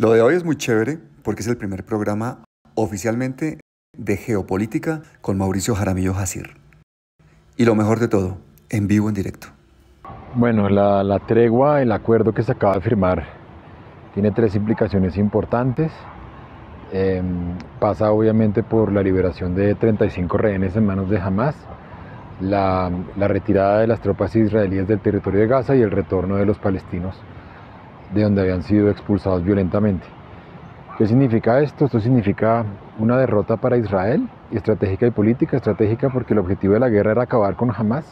Lo de hoy es muy chévere porque es el primer programa oficialmente de geopolítica con Mauricio Jaramillo Jacir. Y lo mejor de todo, en vivo, en directo. Bueno, la tregua, el acuerdo que se acaba de firmar, tiene tres implicaciones importantes. Pasa obviamente por la liberación de 35 rehenes en manos de Hamas, la retirada de las tropas israelíes del territorio de Gaza y el retorno de los palestinos de donde habían sido expulsados violentamente. ¿Qué significa esto? Esto significa una derrota para Israel, estratégica y política. Estratégica porque el objetivo de la guerra era acabar con Hamas,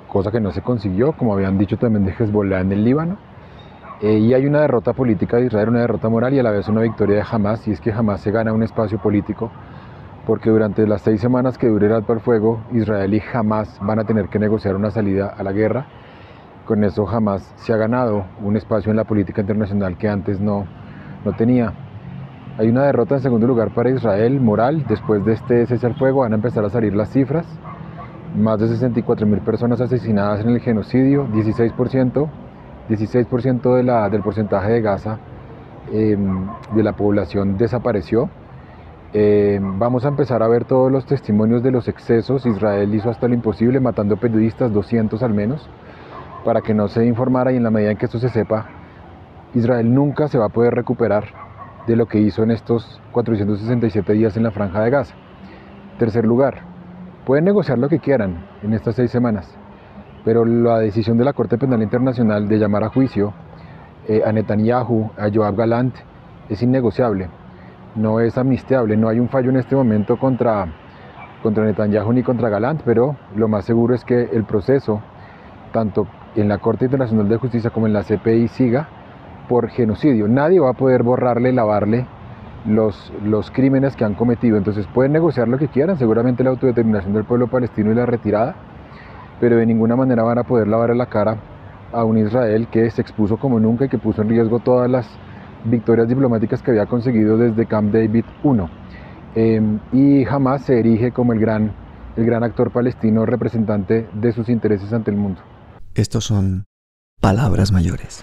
cosa que no se consiguió, como habían dicho también de Hezbollah en el Líbano. Y hay una derrota política de Israel, una derrota moral y a la vez una victoria de Hamas, y es que Hamas se gana un espacio político porque durante las 6 semanas que dure el alto al fuego, Israel y Hamas van a tener que negociar una salida a la guerra. Con eso Hamas se ha ganado un espacio en la política internacional que antes no tenía. Hay una derrota en segundo lugar para Israel, moral. Después de este cese al fuego van a empezar a salir las cifras. Más de 64.000 personas asesinadas en el genocidio, 16% del porcentaje de Gaza de la población desapareció. Vamos a empezar a ver todos los testimonios de los excesos. Israel hizo hasta lo imposible, matando periodistas, 200 al menos, para que no se informara, y en la medida en que esto se sepa, Israel nunca se va a poder recuperar de lo que hizo en estos 467 días en la Franja de Gaza. Tercer lugar, pueden negociar lo que quieran en estas 6 semanas, pero la decisión de la Corte Penal Internacional de llamar a juicio a Netanyahu, a Yoav Galant, es innegociable, no es amnistiable. No hay un fallo en este momento contra Netanyahu ni contra Galant, pero lo más seguro es que el proceso, tanto en la Corte Internacional de Justicia como en la CPI, siga por genocidio. Nadie va a poder borrarle, lavarle los crímenes que han cometido. Entonces pueden negociar lo que quieran, seguramente la autodeterminación del pueblo palestino y la retirada, pero de ninguna manera van a poder lavarle la cara a un Israel que se expuso como nunca y que puso en riesgo todas las victorias diplomáticas que había conseguido desde Camp David I. Y Hamas se erige como el gran actor palestino representante de sus intereses ante el mundo. Estos son palabras mayores.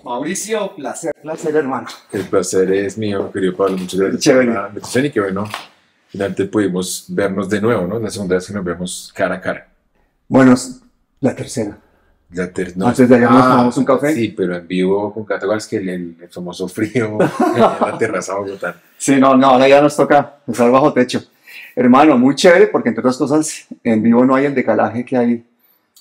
Mauricio, placer hermano. El placer es mío, querido Pablo, muchas gracias Chévere. por la invitación y que bueno, finalmente pudimos vernos de nuevo, ¿no? La segunda vez que nos vemos cara a cara. Bueno, la tercera. No, Antes de ayer nos tomamos un café. Sí, pero en vivo con Cataguas, que el famoso frío en la terraza Bogotá. Sí, no, ahora ya nos toca estar bajo techo. Hermano, muy chévere porque entre otras cosas, en vivo no hay el decalaje que hay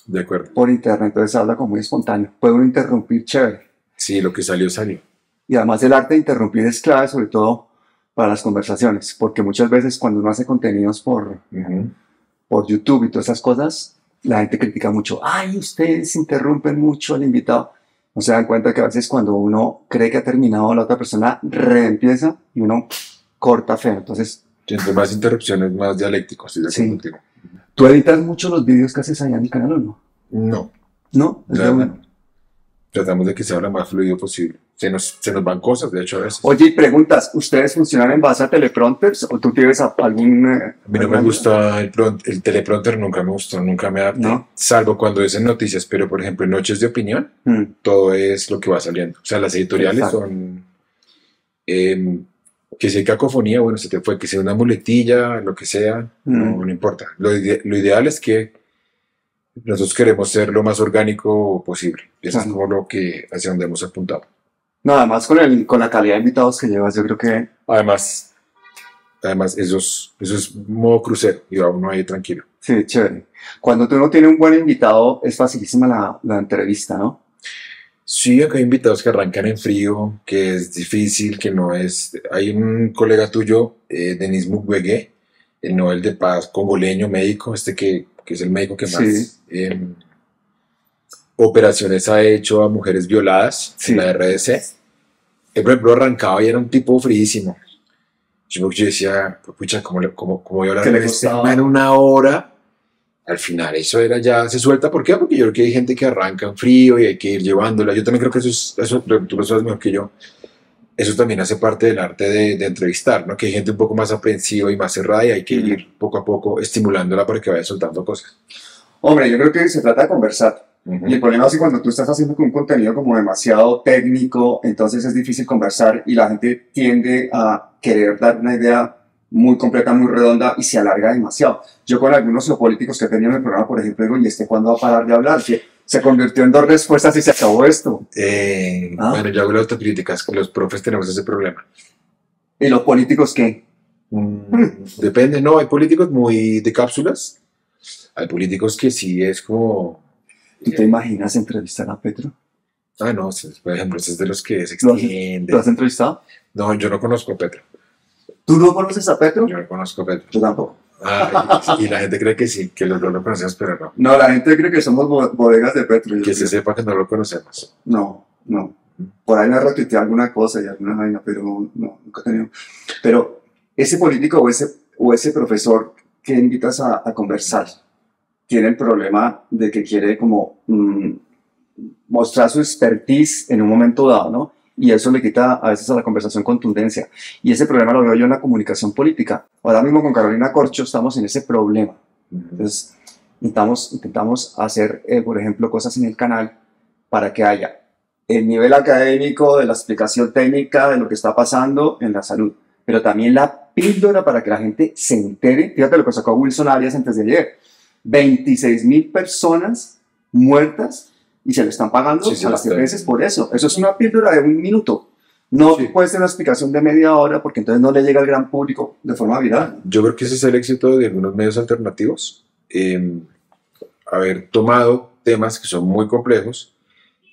De acuerdo. por internet, entonces habla como muy espontáneo. Puede uno interrumpir chévere. Sí, lo que salió. Y además el arte de interrumpir es clave, sobre todo para las conversaciones, porque muchas veces cuando uno hace contenidos por YouTube y todas esas cosas, la gente critica mucho. Ay, ustedes interrumpen mucho al invitado. No se dan cuenta que a veces cuando uno cree que ha terminado, la otra persona reempieza y uno corta feo. Entonces, Entre más interrupciones, más dialéctico, estoy de acuerdo contigo. ¿tú editas mucho los vídeos que haces allá en el canal o no? No, ¿No? Es de uno. tratamos de que sea lo más fluido posible. Se nos van cosas, de hecho, a veces. Oye, y preguntas, ¿ustedes funcionan en base a teleprompters o tú tienes algún... A mí no me gusta el teleprompter, nunca me gustó, nunca me adapté, ¿No? salvo cuando es en noticias, pero por ejemplo en noches de opinión, todo es lo que va saliendo. O sea, las editoriales Exacto. son, que si hay cacofonía, bueno, se te fue, que sea una muletilla, lo que sea, no importa. Lo ideal es que nosotros queremos ser lo más orgánico posible. Eso es como lo que, hacia donde hemos apuntado. No, además con la calidad de invitados que llevas, yo creo que... Además eso es modo crucero, y va uno ahí tranquilo. Sí, chévere. Cuando uno tiene un buen invitado, es facilísima la entrevista, ¿no? Sí, acá hay invitados que arrancan en frío, que es difícil, que no es... Hay un colega tuyo, Denis Mukwege, el Nobel de Paz congoleño, médico, que es el médico que más operaciones ha hecho a mujeres violadas en la RDC. Él, por ejemplo, arrancaba y era un tipo fríísimo. Yo decía, pucha, ¿cómo voy a hablar de este tema en una hora? Al final eso era ya, se suelta. ¿Por qué? Porque yo creo que hay gente que arranca en frío y hay que ir llevándola. Yo también creo que eso tú lo sabes mejor que yo. eso también hace parte del arte de entrevistar, ¿no? Que hay gente un poco más aprensiva y más cerrada y hay que ir poco a poco estimulándola para que vaya soltando cosas. Hombre, yo creo que se trata de conversar. Y el problema es que cuando tú estás haciendo un contenido como demasiado técnico, entonces es difícil conversar y la gente tiende a querer dar una idea muy completa, muy redonda y se alarga demasiado. Yo con algunos geopolíticos que he tenido en el programa, por ejemplo, digo, ¿y cuándo va a parar de hablar? Que se convirtió en 2 respuestas y se acabó esto. Bueno, yo hago la autocrítica, es que los profes tenemos ese problema. ¿Y los políticos qué? Depende, no, hay políticos muy de cápsulas, hay políticos que sí es como... ¿Tú te imaginas entrevistar a Petro? No, por ejemplo, ese es de los que se extiende. ¿Lo has entrevistado? No, yo no conozco a Petro. ¿Tú no conoces a Petro? Yo no conozco a Petro. Yo tampoco. Y la gente cree que sí, que los dos lo conocemos, pero no. No, la gente cree que somos bodegas de Petro. Que se sepa que no lo conocemos. No. Por ahí me retuiteé alguna cosa y alguna vaina, pero no, nunca he tenido. Pero ese político o ese profesor que invitas a conversar tiene el problema de que quiere como mostrar su expertise en un momento dado, ¿no? Y eso le quita a veces a la conversación contundencia. Y ese problema lo veo yo en la comunicación política. Ahora mismo con Carolina Corcho estamos en ese problema. Entonces, intentamos hacer, por ejemplo, cosas en el canal para que haya el nivel académico de la explicación técnica de lo que está pasando en la salud, pero también la píldora para que la gente se entere. Fíjate lo que sacó Wilson Arias antes de ayer. 26,000 personas muertas y se le están pagando a las EPS por eso. Eso es una píldora de 1 minuto. No puede ser una explicación de media hora porque entonces no le llega al gran público de forma viral. Yo creo que ese es el éxito de algunos medios alternativos. Haber tomado temas que son muy complejos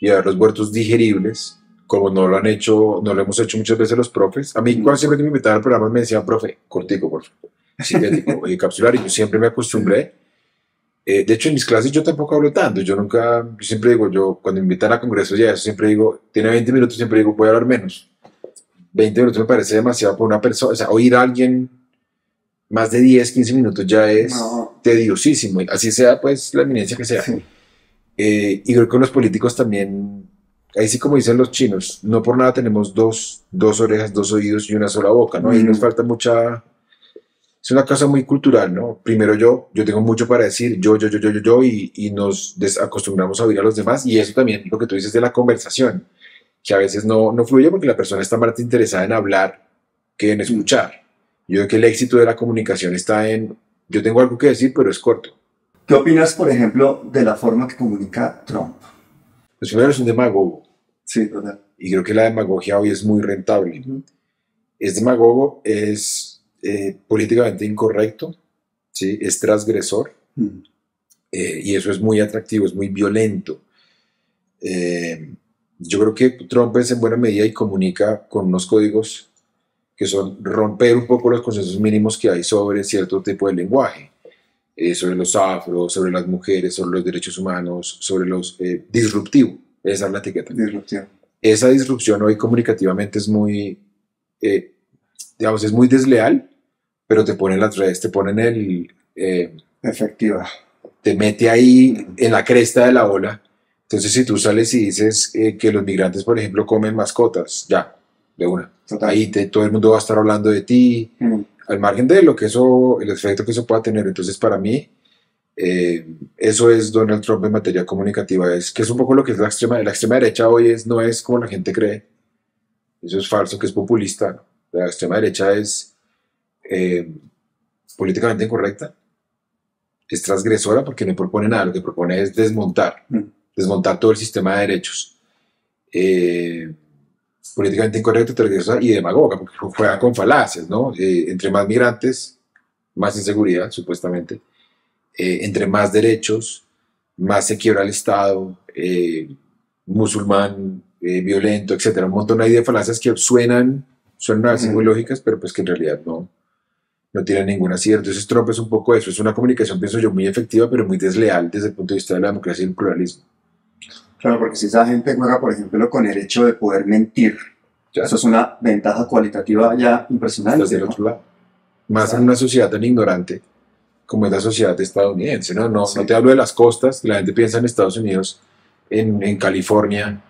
y haberlos vuelto digeribles, como no lo hemos hecho muchas veces los profes. A mí, cuando siempre que me invitaban al programa, me decían, profe, cortico, por favor, sintético, capsular, y yo siempre me acostumbré. De hecho, en mis clases yo tampoco hablo tanto. Yo siempre digo, cuando me invitan a congresos y a eso, siempre digo, tiene 20 minutos, siempre digo, voy a hablar menos. 20 minutos me parece demasiado para una persona. O sea, oír a alguien más de 10, 15 minutos ya es tediosísimo. Así sea, pues, la eminencia que sea. Sí. Y creo que con los políticos también, ahí sí como dicen los chinos, no por nada tenemos dos orejas, 2 oídos y una sola boca, ¿no? Ahí nos falta mucha... Es una cosa muy cultural, ¿no? Primero yo tengo mucho para decir, yo, y nos acostumbramos a oír a los demás, y eso también, lo que tú dices de la conversación, que a veces no fluye porque la persona está más interesada en hablar que en escuchar. Yo creo que el éxito de la comunicación está en, yo tengo algo que decir, pero es corto. ¿Qué opinas, por ejemplo, de la forma que comunica Trump? Pues primero es un demagogo. Sí, total. Y creo que la demagogia hoy es muy rentable. Es demagogo, es políticamente incorrecto, ¿sí? Es transgresor, y eso es muy atractivo, es muy violento. Yo creo que Trump es en buena medida y comunica con unos códigos que son romper un poco los consensos mínimos que hay sobre cierto tipo de lenguaje, sobre los afros, sobre las mujeres, sobre los derechos humanos, sobre los disruptivo. Esa es la etiqueta. Disrupción. Esa disrupción hoy comunicativamente es muy, digamos, es muy desleal, pero te ponen las redes, te ponen efectiva. Te mete ahí en la cresta de la ola. Entonces, si tú sales y dices que los migrantes, por ejemplo, comen mascotas, ya, de una. Total. Ahí todo el mundo va a estar hablando de ti, al margen de lo que el efecto que eso pueda tener. Entonces, para mí, eso es Donald Trump en materia comunicativa, que es un poco lo que es la extrema derecha hoy, no es como la gente cree. Eso es falso, que es populista, ¿no? La extrema derecha es políticamente incorrecta, es transgresora porque no propone nada, lo que propone es desmontar todo el sistema de derechos. Políticamente incorrecta, transgresora y demagoga, porque juega con falacias, ¿no? Entre más migrantes, más inseguridad, supuestamente. Entre más derechos, más se quiebra el Estado, musulmán, violento, etc. Un montón de falacias que suenan a veces muy lógicas, pero pues que en realidad no tienen ningún acierto. Entonces Trump es un poco eso, es una comunicación, pienso yo, muy efectiva, pero muy desleal desde el punto de vista de la democracia y el pluralismo. Claro, porque si esa gente juega, por ejemplo, con el hecho de poder mentir, eso es una ventaja cualitativa ya impresionante. Desde el otro lado. Más en una sociedad tan ignorante como es la sociedad estadounidense, ¿no? No te hablo de las costas, la gente piensa en Estados Unidos, en California,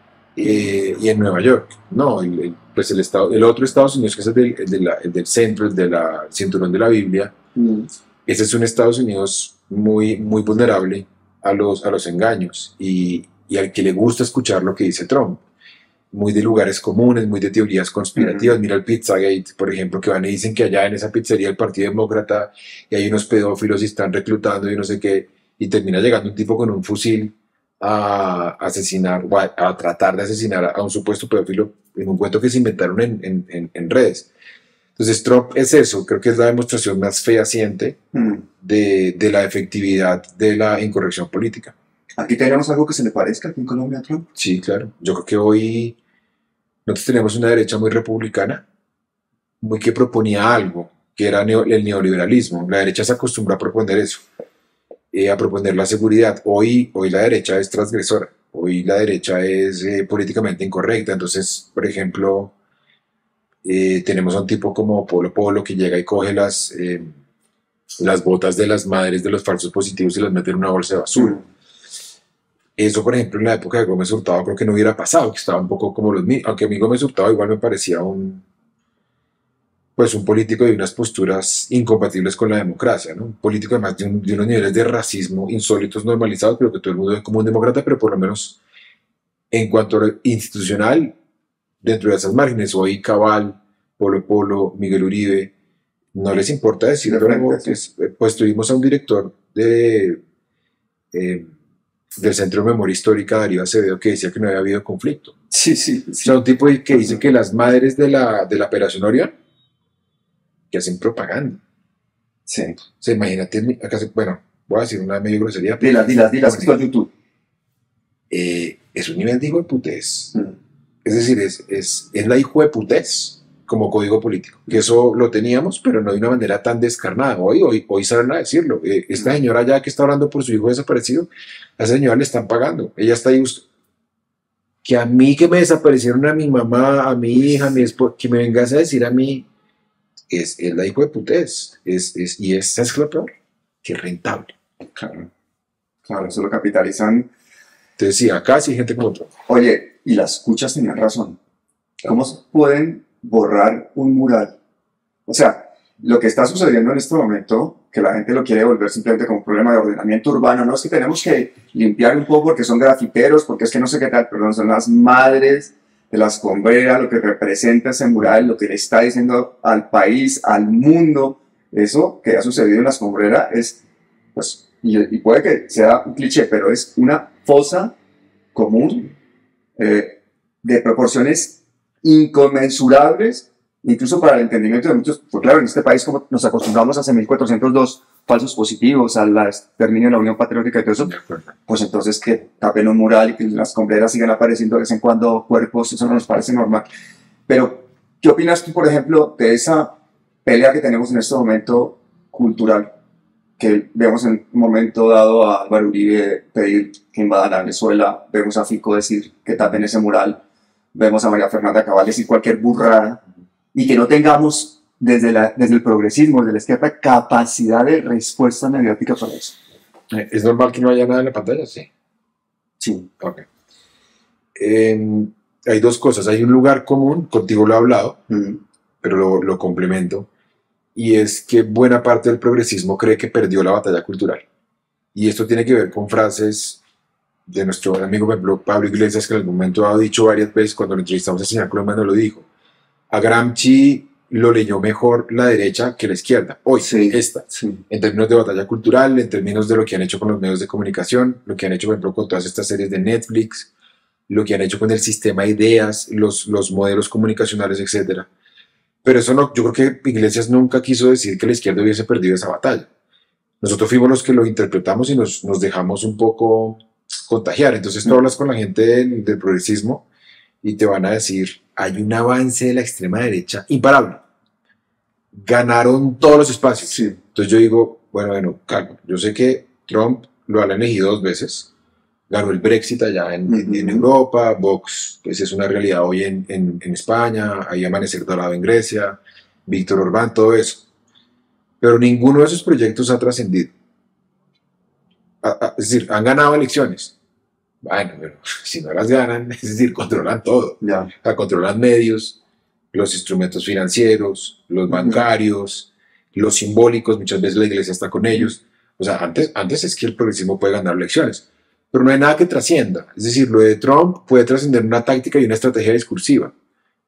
y en Nueva York. No, pues el otro Estados Unidos, que es el del centro, el del cinturón de la Biblia, ese es un Estados Unidos muy, muy vulnerable a los engaños y al que le gusta escuchar lo que dice Trump. Muy de lugares comunes, muy de teorías conspirativas. Mira el Pizzagate, por ejemplo, que van y dicen que allá en esa pizzería el Partido Demócrata y hay unos pedófilos y están reclutando y no sé qué, y termina llegando un tipo con un fusil a asesinar o a tratar de asesinar a un supuesto pedófilo en un cuento que se inventaron en redes. Entonces Trump es eso, creo que es la demostración más fehaciente de la efectividad de la incorrección política. ¿Aquí tenemos algo que se le parezca aquí en Colombia a Trump? Sí, claro. Yo creo que hoy nosotros tenemos una derecha muy republicana, muy que proponía algo, que era el neoliberalismo. La derecha se acostumbra a proponer eso, a proponer la seguridad. Hoy la derecha es transgresora, hoy la derecha es políticamente incorrecta. Entonces, por ejemplo, tenemos a un tipo como Polo Polo que llega y coge las botas de las madres de los falsos positivos y las mete en una bolsa de basura. Eso, por ejemplo, en la época de Gómez Hurtado creo que no hubiera pasado, que estaba un poco como aunque a mí Gómez Hurtado igual me parecía un político de unas posturas incompatibles con la democracia, ¿no? Un político además de unos niveles de racismo insólitos, normalizados, pero que todo el mundo ve como un demócrata, pero por lo menos en cuanto a lo institucional, dentro de esas márgenes, hoy Cabal, Polo Polo, Miguel Uribe, no les importa decir algo. Pues tuvimos a un director del Centro de Memoria Histórica, Darío Acevedo, que decía que no había habido conflicto. Sí. O sea, un tipo que dice que las madres de la Operación Orión que hacen propaganda. Sí. O sea, imagínate, acá bueno, voy a decir una medio grosería. Dilas, que está en YouTube. Es un nivel de hijo de putés. Es decir, es la hijo de putés como código político. Que eso lo teníamos, pero no de una manera tan descarnada. Hoy salen a decirlo. Esta señora ya que está hablando por su hijo desaparecido, a esa señora le están pagando. Ella está ahí. Que a mí que me desaparecieron a mi mamá, a mi hija, a mi esposa, que me vengas a decir a mí, es la hijo de putés. Y esa es lo peor, que es rentable. Claro, eso lo capitalizan. Entonces, sí, acá sí hay gente como otro. Oye, y las escuchas tenían razón. ¿Cómo se pueden borrar un mural? O sea, lo que está sucediendo en este momento, que la gente lo quiere volver simplemente como un problema de ordenamiento urbano, no es que tenemos que limpiar un poco porque son grafiteros, porque es que no sé qué tal, perdón, son las madres de la escombrera, lo que representa ese mural, lo que le está diciendo al país, al mundo. Eso que ha sucedido en la escombrera es, pues, y puede que sea un cliché, pero es una fosa común de proporciones inconmensurables, incluso para el entendimiento de muchos. Pues claro, en este país, como nos acostumbramos hace 1402 falsos positivos al exterminio de la Unión Patriótica y todo eso, pues entonces que tapen un mural y que las escombreras sigan apareciendo de vez en cuando cuerpos, eso no nos parece normal. Pero, ¿qué opinas tú, por ejemplo, de esa pelea que tenemos en este momento cultural? Que vemos en un momento dado a Álvaro Uribe pedir que invadan a Venezuela, vemos a Fico decir que tapen ese mural, vemos a María Fernanda Cabal decir cualquier burrada, y que no tengamos desde el progresismo, desde la izquierda, capacidad de respuesta mediática para eso. ¿Es normal que no haya nada en la pantalla? Sí. Sí. Ok. Hay dos cosas. Hay un lugar común, contigo lo he hablado, pero lo complemento, y es que buena parte del progresismo cree que perdió la batalla cultural. Y esto tiene que ver con frases de nuestro amigo Pablo Iglesias, que en algún momento ha dicho varias veces, cuando lo entrevistamos a señor colombiano lo dijo. A Gramsci lo leyó mejor la derecha que la izquierda, hoy, sí, esta, sí. En términos de batalla cultural, en términos de lo que han hecho con los medios de comunicación, lo que han hecho, por ejemplo, con todas estas series de Netflix, lo que han hecho con el sistema de ideas, los modelos comunicacionales, etc. Pero eso no, yo creo que Iglesias nunca quiso decir que la izquierda hubiese perdido esa batalla. Nosotros fuimos los que lo interpretamos y nos dejamos un poco contagiar. Entonces tú hablas con la gente del progresismo y te van a decir, hay un avance de la extrema derecha imparable. Ganaron todos los espacios. Sí. Entonces yo digo, bueno, calma. Yo sé que Trump lo han elegido 2 veces. Ganó el Brexit allá en Europa, Vox, pues es una realidad hoy en España, hay Amanecer Dorado en Grecia, Víctor Orbán, todo eso. Pero ninguno de esos proyectos ha trascendido. Es decir, han ganado elecciones, Bueno, pero si no las ganan, es decir, controlan todo. Ya. O sea, controlan medios, los instrumentos financieros, los bancarios, los simbólicos, muchas veces la iglesia está con ellos. O sea, antes es que el progresismo puede ganar elecciones, pero no hay nada que trascienda. Es decir, lo de Trump puede trascender una táctica y una estrategia discursiva,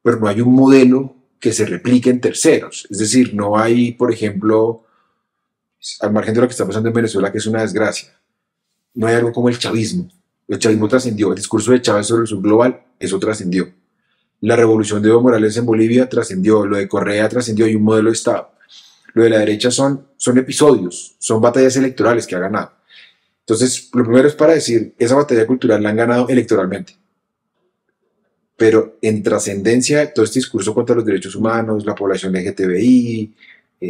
pero no hay un modelo que se replique en terceros. Es decir, no hay, por ejemplo, al margen de lo que está pasando en Venezuela, que es una desgracia, no hay algo como el chavismo. El chavismo trascendió, el discurso de Chávez sobre el sur global, eso trascendió. La revolución de Evo Morales en Bolivia trascendió, lo de Correa trascendió y un modelo de Estado. Lo de la derecha son episodios, son batallas electorales que ha ganado. Entonces, lo primero es para decir, esa batalla cultural la han ganado electoralmente. Pero en trascendencia, todo este discurso contra los derechos humanos, la población LGTBI,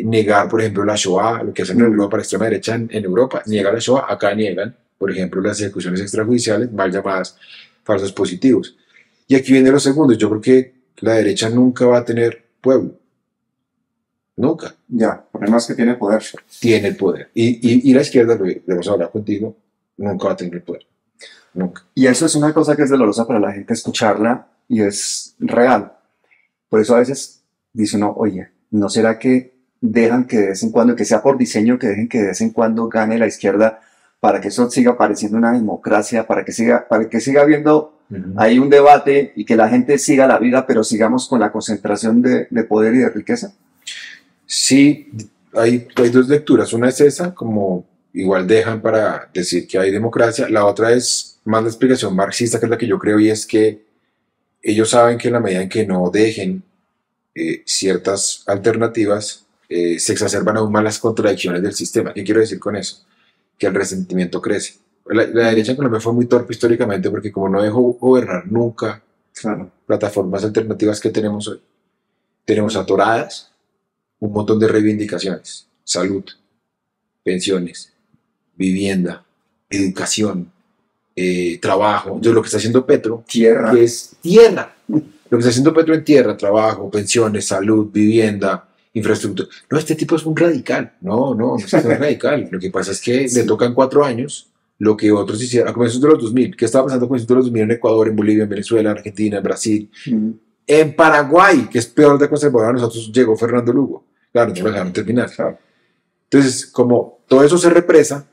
negar, por ejemplo, la Shoah, lo que hacen en Europa, la extrema derecha en Europa, niega la Shoah, acá niegan, por ejemplo, las ejecuciones extrajudiciales, mal llamadas falsos positivos. Y aquí viene lo segundo, yo creo que la derecha nunca va a tener pueblo. Nunca. Ya, el problema es que tiene poder. Tiene el poder. Y la izquierda, lo hemos hablado contigo, nunca va a tener el poder. Nunca. Y eso es una cosa que es dolorosa para la gente escucharla y es real. Por eso a veces dice uno, oye, ¿no será que dejan que de vez en cuando, que sea por diseño, que dejen que de vez en cuando gane la izquierda para que eso siga pareciendo una democracia, para que siga habiendo ahí un debate y que la gente siga la vida, pero sigamos con la concentración de poder y de riqueza? Sí, hay dos lecturas. Una es esa, como igual dejan para decir que hay democracia. La otra es más la explicación marxista, que es la que yo creo, y es que ellos saben que en la medida en que no dejen ciertas alternativas, se exacerban aún más las contradicciones del sistema. ¿Qué quiero decir con eso? Que el resentimiento crece. La derecha en Colombia fue muy torpe históricamente porque como no dejó gobernar nunca plataformas alternativas que tenemos hoy, tenemos atoradas un montón de reivindicaciones: salud, pensiones, vivienda, educación, trabajo. Entonces lo que está haciendo Petro, tierra, que es tierra, lo que está haciendo Petro en tierra, trabajo, pensiones, salud, vivienda, infraestructura. No, este tipo es un radical. No es un radical. Lo que pasa es que le tocan 4 años lo que otros hicieron a comienzos de los 2000. ¿Qué estaba pasando a comienzos de los 2000 en Ecuador, en Bolivia, en Venezuela, en Argentina, en Brasil? En Paraguay, que es peor de conservador a nosotros, llegó Fernando Lugo. Claro, no lo dejaron terminar. Entonces, como todo eso se represa,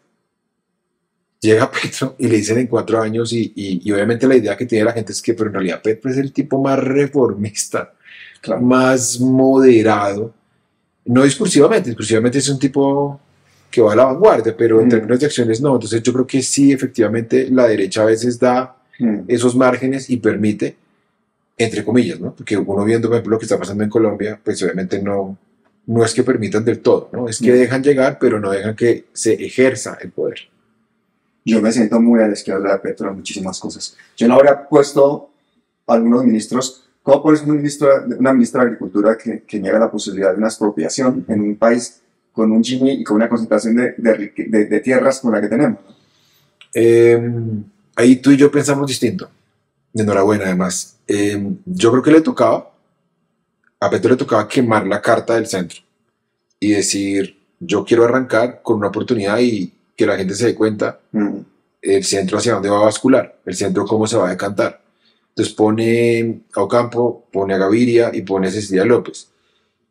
llega Petro y le dicen en 4 años, y obviamente la idea que tiene la gente es que, pero en realidad Petro es el tipo más reformista, más moderado, no discursivamente es un tipo que va a la vanguardia, pero en términos de acciones no. Entonces yo creo que sí, efectivamente, la derecha a veces da esos márgenes y permite, entre comillas, ¿no? Porque uno viendo, por ejemplo, lo que está pasando en Colombia, pues obviamente no es que permitan del todo, ¿no? Es que dejan llegar, pero no dejan que se ejerza el poder. Yo me siento muy a la izquierda de Petro en muchísimas cosas. Yo no habría puesto a algunos ministros. ¿Cómo pones una ministra de Agricultura que niega la posibilidad de una expropiación en un país con un Gini y con una concentración de tierras como la que tenemos? Ahí tú y yo pensamos distinto. Enhorabuena, además. Yo creo que a Petro le tocaba quemar la carta del centro y decir, yo quiero arrancar con una oportunidad y que la gente se dé cuenta el centro hacia dónde va a bascular, el centro cómo se va a decantar. Entonces pone a Ocampo, pone a Gaviria y pone a Cecilia López.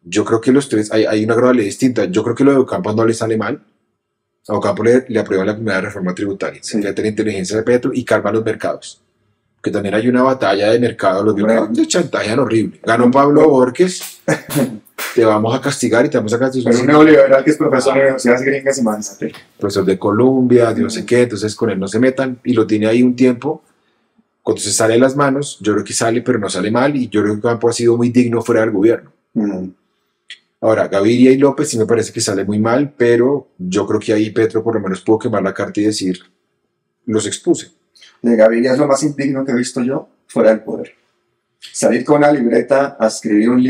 Yo creo que los tres, hay una gradualidad distinta. Yo creo que lo de Ocampo no le sale mal. A Ocampo le aprueban la primera reforma tributaria. Se trata de la inteligencia de Petro y calma los mercados. Que también hay una batalla de mercado. Los mercados te chantajean horrible. Ganó Pablo Borges. Te vamos a castigar y te vamos a castigar. Pero un neoliberal que es profesor de universidades gringas y más. Profesor de Columbia, de no sé qué. Entonces con él no se metan. Y lo tiene ahí un tiempo. Cuando se sale de las manos, yo creo que sale, pero no sale mal. Y yo creo que Ocampo ha sido muy digno fuera del gobierno. Ahora, Gaviria y López sí me parece que sale muy mal, pero yo creo que ahí Petro por lo menos pudo quemar la carta y decir, los expuse. De Gaviria es lo más indigno que he visto yo fuera del poder. Salir con una libreta a escribir el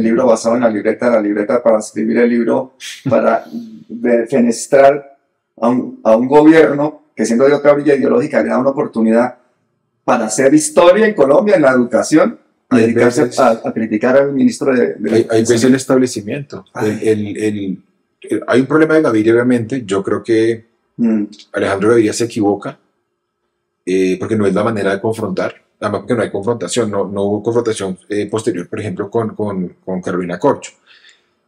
libro basado en la libreta para escribir el libro, para defenestrar a un gobierno que siendo de otra orilla ideológica le da una oportunidad para hacer historia en Colombia, en la educación, y dedicarse a criticar al ministro de Hay veces el establecimiento. Hay un problema de Gaviria, obviamente. Yo creo que Alejandro Gaviria se equivoca porque no es la manera de confrontar, además porque no hay confrontación, no hubo confrontación posterior, por ejemplo, con Carolina Corcho.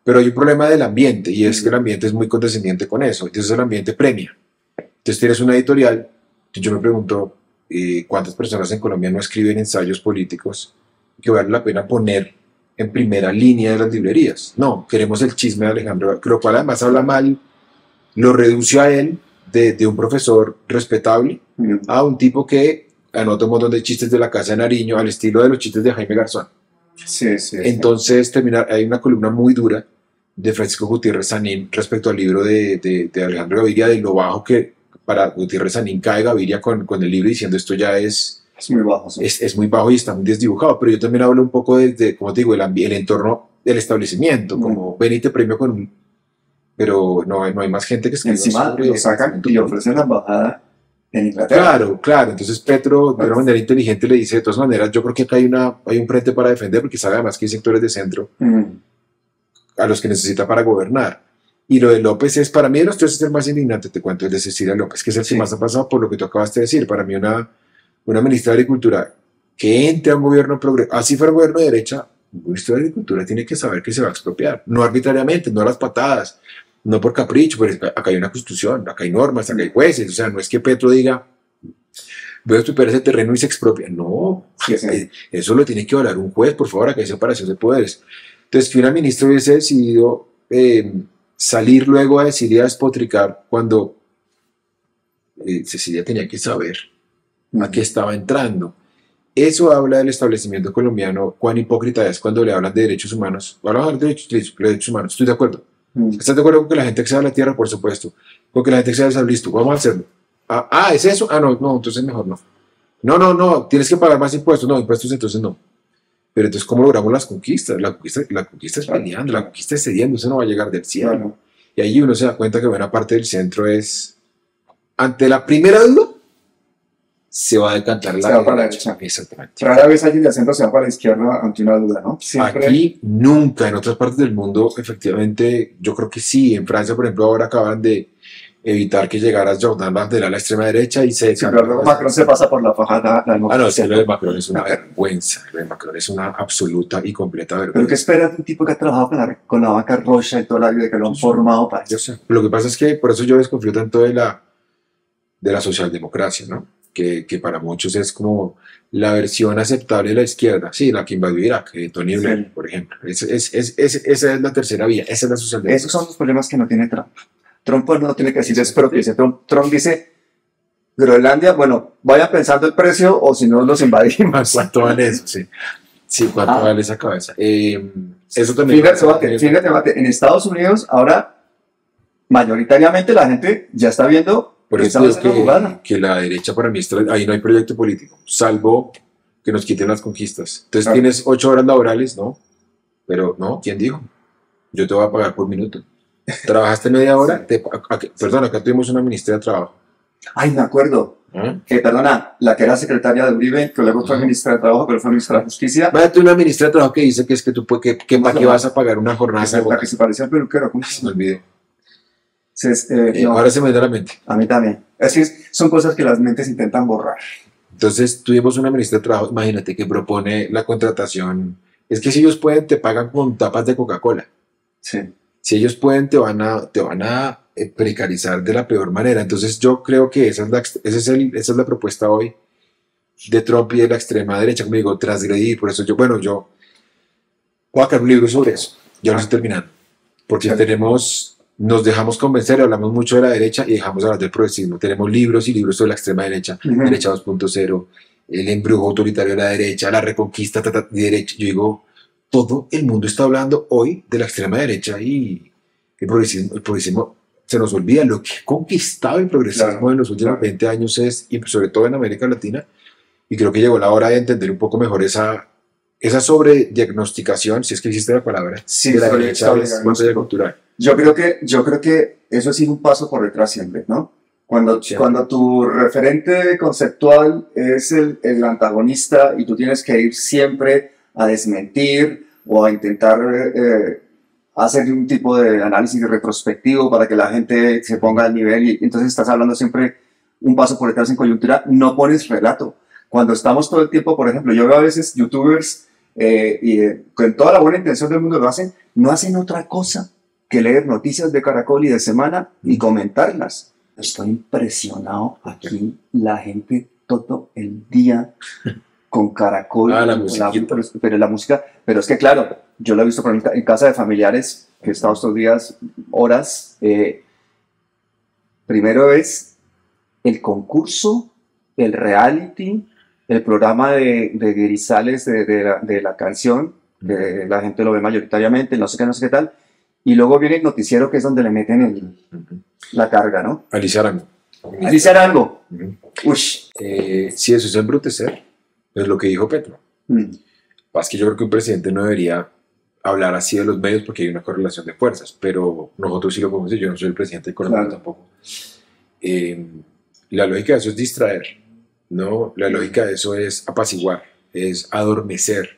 Pero hay un problema del ambiente, y es que el ambiente es muy condescendiente con eso, entonces el ambiente premia. Entonces tienes una editorial, yo me pregunto, ¿cuántas personas en Colombia no escriben ensayos políticos que vale la pena poner en primera línea de las librerías? No, queremos el chisme de Alejandro, lo cual además habla mal, lo reduce a él de un profesor respetable a un tipo que anota un montón de chistes de la Casa de Nariño al estilo de los chistes de Jaime Garzón. Sí. Entonces hay una columna muy dura de Francisco Gutiérrez Sanín respecto al libro de Alejandro Gaviria, de lo bajo que para Gutiérrez Sanín cae Gaviria con el libro, diciendo esto ya es muy bajo, sí. Es muy bajo y está muy desdibujado. Pero yo también hablo un poco de como te digo, el entorno del establecimiento, como ven y te premio con un... Pero no hay más gente que escriba. Encima lo sacan y ofrecen la embajada en Inglaterra. Claro. Entonces Petro, de una manera inteligente, le dice, de todas maneras, yo creo que acá hay un frente para defender, porque sabe además que hay sectores de centro a los que necesita para gobernar. Y lo de López es, para mí de los tres, es el más indignante, te cuento, el de Cecilia López, que es el que más ha pasado por lo que tú acabaste de decir. Para mí una ministra de Agricultura que entre a un gobierno progresista, así fuera un gobierno de derecha, un ministro de Agricultura tiene que saber que se va a expropiar, no arbitrariamente, no a las patadas, no por capricho, pero acá hay una constitución, acá hay normas, acá hay jueces, o sea, no es que Petro diga, voy a expropiar ese terreno y se expropia, no, eso lo tiene que valorar un juez, por favor, acá hay separación de poderes. Entonces, que una ministra hubiese decidido salir luego a decir y a despotricar cuando Cecilia tenía que saber a qué estaba entrando. Eso habla del establecimiento colombiano, cuán hipócrita es cuando le hablan de derechos humanos. Hablamos de derechos humanos, estoy de acuerdo. ¿Estás de acuerdo con que la gente acceda a la tierra? Por supuesto. Con que la gente acceda al sal, listo, vamos a hacerlo. ¿Es eso? No, entonces mejor no. No, tienes que pagar más impuestos. No, impuestos entonces no. Pero entonces, ¿cómo logramos las conquistas? La conquista es peleando, la conquista es cediendo, eso no va a llegar del cielo. Claro. Y ahí uno se da cuenta que buena parte del centro es, ante la primera duda, se va a decantar la derecha. Exactamente. Rara vez alguien del centro se va para la izquierda ante una duda, ¿no? Siempre. Aquí nunca, en otras partes del mundo, efectivamente, yo creo que sí. En Francia, por ejemplo, ahora acaban de evitar que llegara Jordan Bardella a la extrema derecha y se... Sí, pero Macron se pasa por la fajada. No, sí, lo de Macron es una vergüenza. Lo de Macron es una absoluta y completa vergüenza. ¿Pero qué espera de un tipo que ha trabajado con la banca roja y toda la vida, que lo han formado para eso? Yo sé. Lo que pasa es que por eso yo desconfío tanto de la socialdemocracia, ¿no? Que para muchos es como la versión aceptable de la izquierda, sí, la que invadió Irak, Tony Blair, por ejemplo. Esa es la tercera vía, esa es la socialdemocracia. Esos son los problemas que no tiene Trump. Trump no tiene que decir expropiarse. Trump dice, Groenlandia, bueno, vayan pensando el precio o si no los invadimos. ¿Cuánto vale eso? Sí, ¿cuánto vale esa cabeza? Eso también... Fíjate, en Estados Unidos ahora mayoritariamente la gente ya está viendo... Por eso es que la derecha para mí, ahí no hay proyecto político, salvo que nos quiten las conquistas. Entonces tienes 8 horas laborales, ¿no? Pero no, ¿quién dijo? Yo te voy a pagar por minuto. ¿Trabajaste media hora? Perdón, acá tuvimos una ministra de Trabajo. Ay, me acuerdo. Perdona, la que era secretaria de Uribe, que luego fue ministra de Trabajo, pero fue ministra de Justicia. Váyate una ministra de Trabajo que dice que es que tú para qué vas a pagar una jornada. La que se parecía al peluquero, ¿cómo se me olvidó? Ahora se me da la mente. A mí también. Es que son cosas que las mentes intentan borrar. Entonces tuvimos una ministra de Trabajo, imagínate, que propone la contratación. Es que si ellos pueden, te pagan con tapas de Coca-Cola. Sí. Si ellos pueden, te van a precarizar de la peor manera. Entonces yo creo que esa es la propuesta hoy de Trump y de la extrema derecha, como digo, transgredir. Por eso yo voy a sacar un libro sobre eso. Ya lo estoy terminando. Porque nos dejamos convencer, hablamos mucho de la derecha y dejamos hablar del progresismo. Tenemos libros y libros sobre la extrema derecha, derecha 2.0, el embrujo autoritario de la derecha, la reconquista de derecha. Yo digo, todo el mundo está hablando hoy de la extrema derecha y el progresismo se nos olvida. Lo que ha conquistado el progresismo en los últimos 20 años y sobre todo en América Latina, y creo que llegó la hora de entender un poco mejor esa sobrediagnosticación, si es que existe la palabra, de la derecha cultural. Yo creo que eso ha sido un paso por detrás siempre, ¿no? Cuando tu referente conceptual es el antagonista y tú tienes que ir siempre a desmentir o a intentar hacer un tipo de análisis retrospectivo para que la gente se ponga al nivel y entonces estás hablando siempre un paso por detrás en coyuntura, no pones relato. Cuando estamos todo el tiempo, por ejemplo, yo veo a veces youtubers con toda la buena intención del mundo lo hacen, no hacen otra cosa que leer noticias de Caracol y de Semana y comentarlas. Estoy impresionado aquí, la gente todo el día con Caracol. La musiquita. Pero la música, pero es que claro, yo lo he visto por ejemplo, en casa de familiares, que he estado estos días, horas. Primero es el concurso, el reality, el programa de Grisales de la canción, que la gente lo ve mayoritariamente, no sé qué tal, y luego viene el noticiero que es donde le meten la carga, ¿no? Alicia Arango. Alicia Arango. Sí, eso es embrutecer, es lo que dijo Petro. Es que yo creo que un presidente no debería hablar así de los medios porque hay una correlación de fuerzas, pero nosotros sí lo podemos decir, yo no soy el presidente de Colombia tampoco. La lógica de eso es distraer, ¿no? La lógica de eso es apaciguar, es adormecer,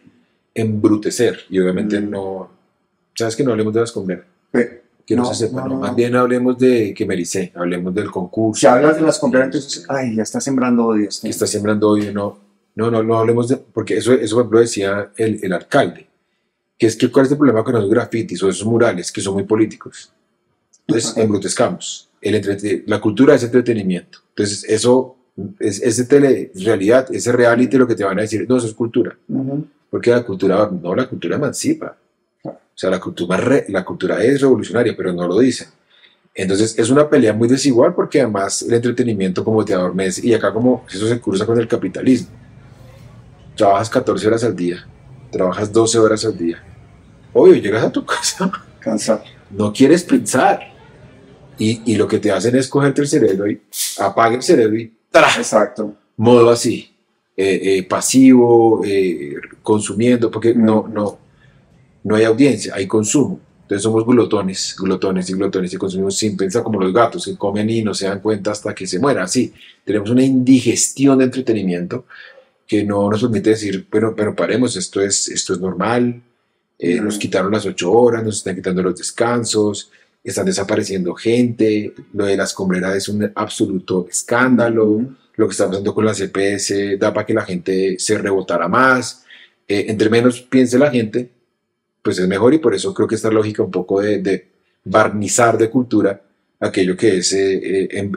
embrutecer, y obviamente no, ¿sabes que no hablemos de la escombrera? Que no se sepa, más bien hablemos de que mericé, hablemos del concurso. Si hablas de las escombrera, entonces, ay, ya está sembrando odio. Que está sembrando odio, no hablemos de, porque eso por ejemplo decía el alcalde, que es que cuál es el problema con los grafitis o esos murales que son muy políticos. Entonces, embrutezcamos. La cultura es entretenimiento. Entonces, eso es ese realidad, ese reality, lo que te van a decir, no, eso es cultura. Porque la cultura emancipa. O sea, la cultura es revolucionaria, pero no lo dicen. Entonces, es una pelea muy desigual porque además el entretenimiento como te adormece, y acá como eso se cruza con el capitalismo. Trabajas 14 horas al día, trabajas 12 horas al día. Obvio, llegas a tu casa cansado. No quieres pensar. Y lo que te hacen es cogerte el cerebro y apaga el cerebro y ¡tra! Exacto. Modo así, pasivo, consumiendo, porque no hay audiencia, hay consumo. Entonces somos glotones y consumimos sin pensar, como los gatos que comen y no se dan cuenta hasta que se mueran. Así, tenemos una indigestión de entretenimiento que no nos permite decir, pero paremos, esto es normal, nos quitaron las 8 horas, nos están quitando los descansos, están desapareciendo gente, lo de la escombrera es un absoluto escándalo, lo que está pasando con la CPS da para que la gente se rebotara más, entre menos piense la gente, pues es mejor, y por eso creo que esta lógica un poco de barnizar de cultura aquello que es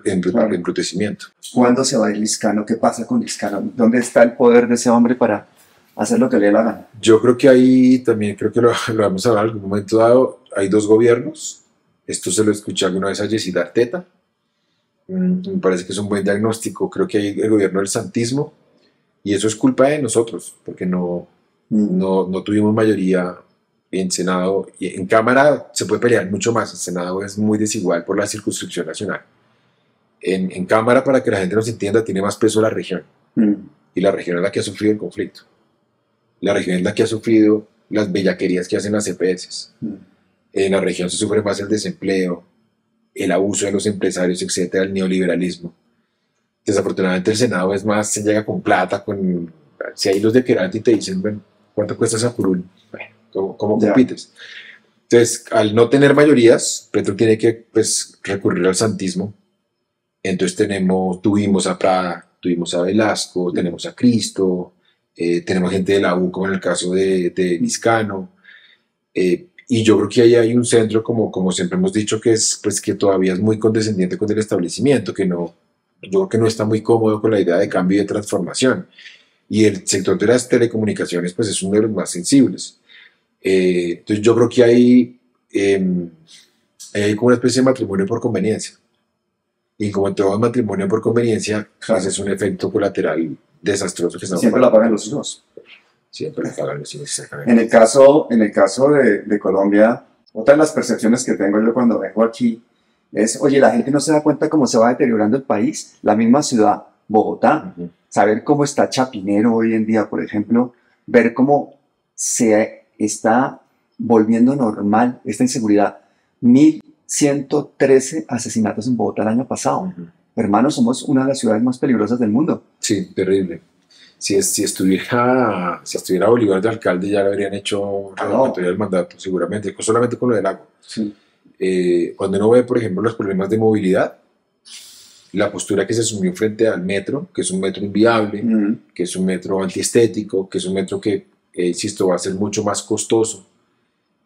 embrutecimiento. ¿Cuándo se va a ir Lizcano? ¿Qué pasa con Lizcano? ¿Dónde está el poder de ese hombre para hacer lo que le dé la gana? Yo creo que ahí también, creo que lo vamos a hablar en algún momento dado, hay dos gobiernos. Esto se lo escuché alguna vez a Yesid Arteta. Me parece que es un buen diagnóstico. Creo que hay el gobierno del santismo, y eso es culpa de nosotros, porque no tuvimos mayoría en Senado. Y en Cámara se puede pelear mucho más. En Senado es muy desigual por la circunscripción nacional. En Cámara, para que la gente nos entienda, tiene más peso la región. Y la región es la que ha sufrido el conflicto. La región es la que ha sufrido las bellaquerías que hacen las EPS. En la región se sufre más el desempleo, el abuso de los empresarios, etcétera, el neoliberalismo. Desafortunadamente el Senado es más, se llega con plata, si hay los de Querati te dicen, bueno, ¿cuánto cuesta esa curul? Bueno, ¿cómo compites? Entonces, al no tener mayorías, Petro tiene que recurrir al santismo. Entonces tuvimos a Prada, tuvimos a Velasco, tenemos a Cristo, tenemos gente de la U, como en el caso de Lizcano, y yo creo que ahí hay un centro, como siempre hemos dicho, que es que todavía es muy condescendiente con el establecimiento, yo creo que no está muy cómodo con la idea de cambio y de transformación, y el sector de las telecomunicaciones es uno de los más sensibles. Entonces yo creo que hay como una especie de matrimonio por conveniencia, y como en todo matrimonio por conveniencia, es un efecto colateral desastroso que estamos siempre la pagan los hijos. Siempre la pagan los hijos. En el caso de Colombia, otra de las percepciones que tengo yo cuando vengo aquí es, oye, la gente no se da cuenta cómo se va deteriorando el país, la misma ciudad, Bogotá, saber cómo está Chapinero hoy en día, por ejemplo, ver cómo se está volviendo normal esta inseguridad. 1.113 asesinatos en Bogotá el año pasado. Hermanos, somos una de las ciudades más peligrosas del mundo. Sí, terrible. Si estuviera Bolívar de alcalde, ya lo habrían hecho revocatoria del mandato, seguramente, solamente con lo del agua. Sí. Cuando uno ve, por ejemplo, los problemas de movilidad, la postura que se asumió frente al metro, que es un metro inviable, que es un metro antiestético, que es un metro que, insisto, va a ser mucho más costoso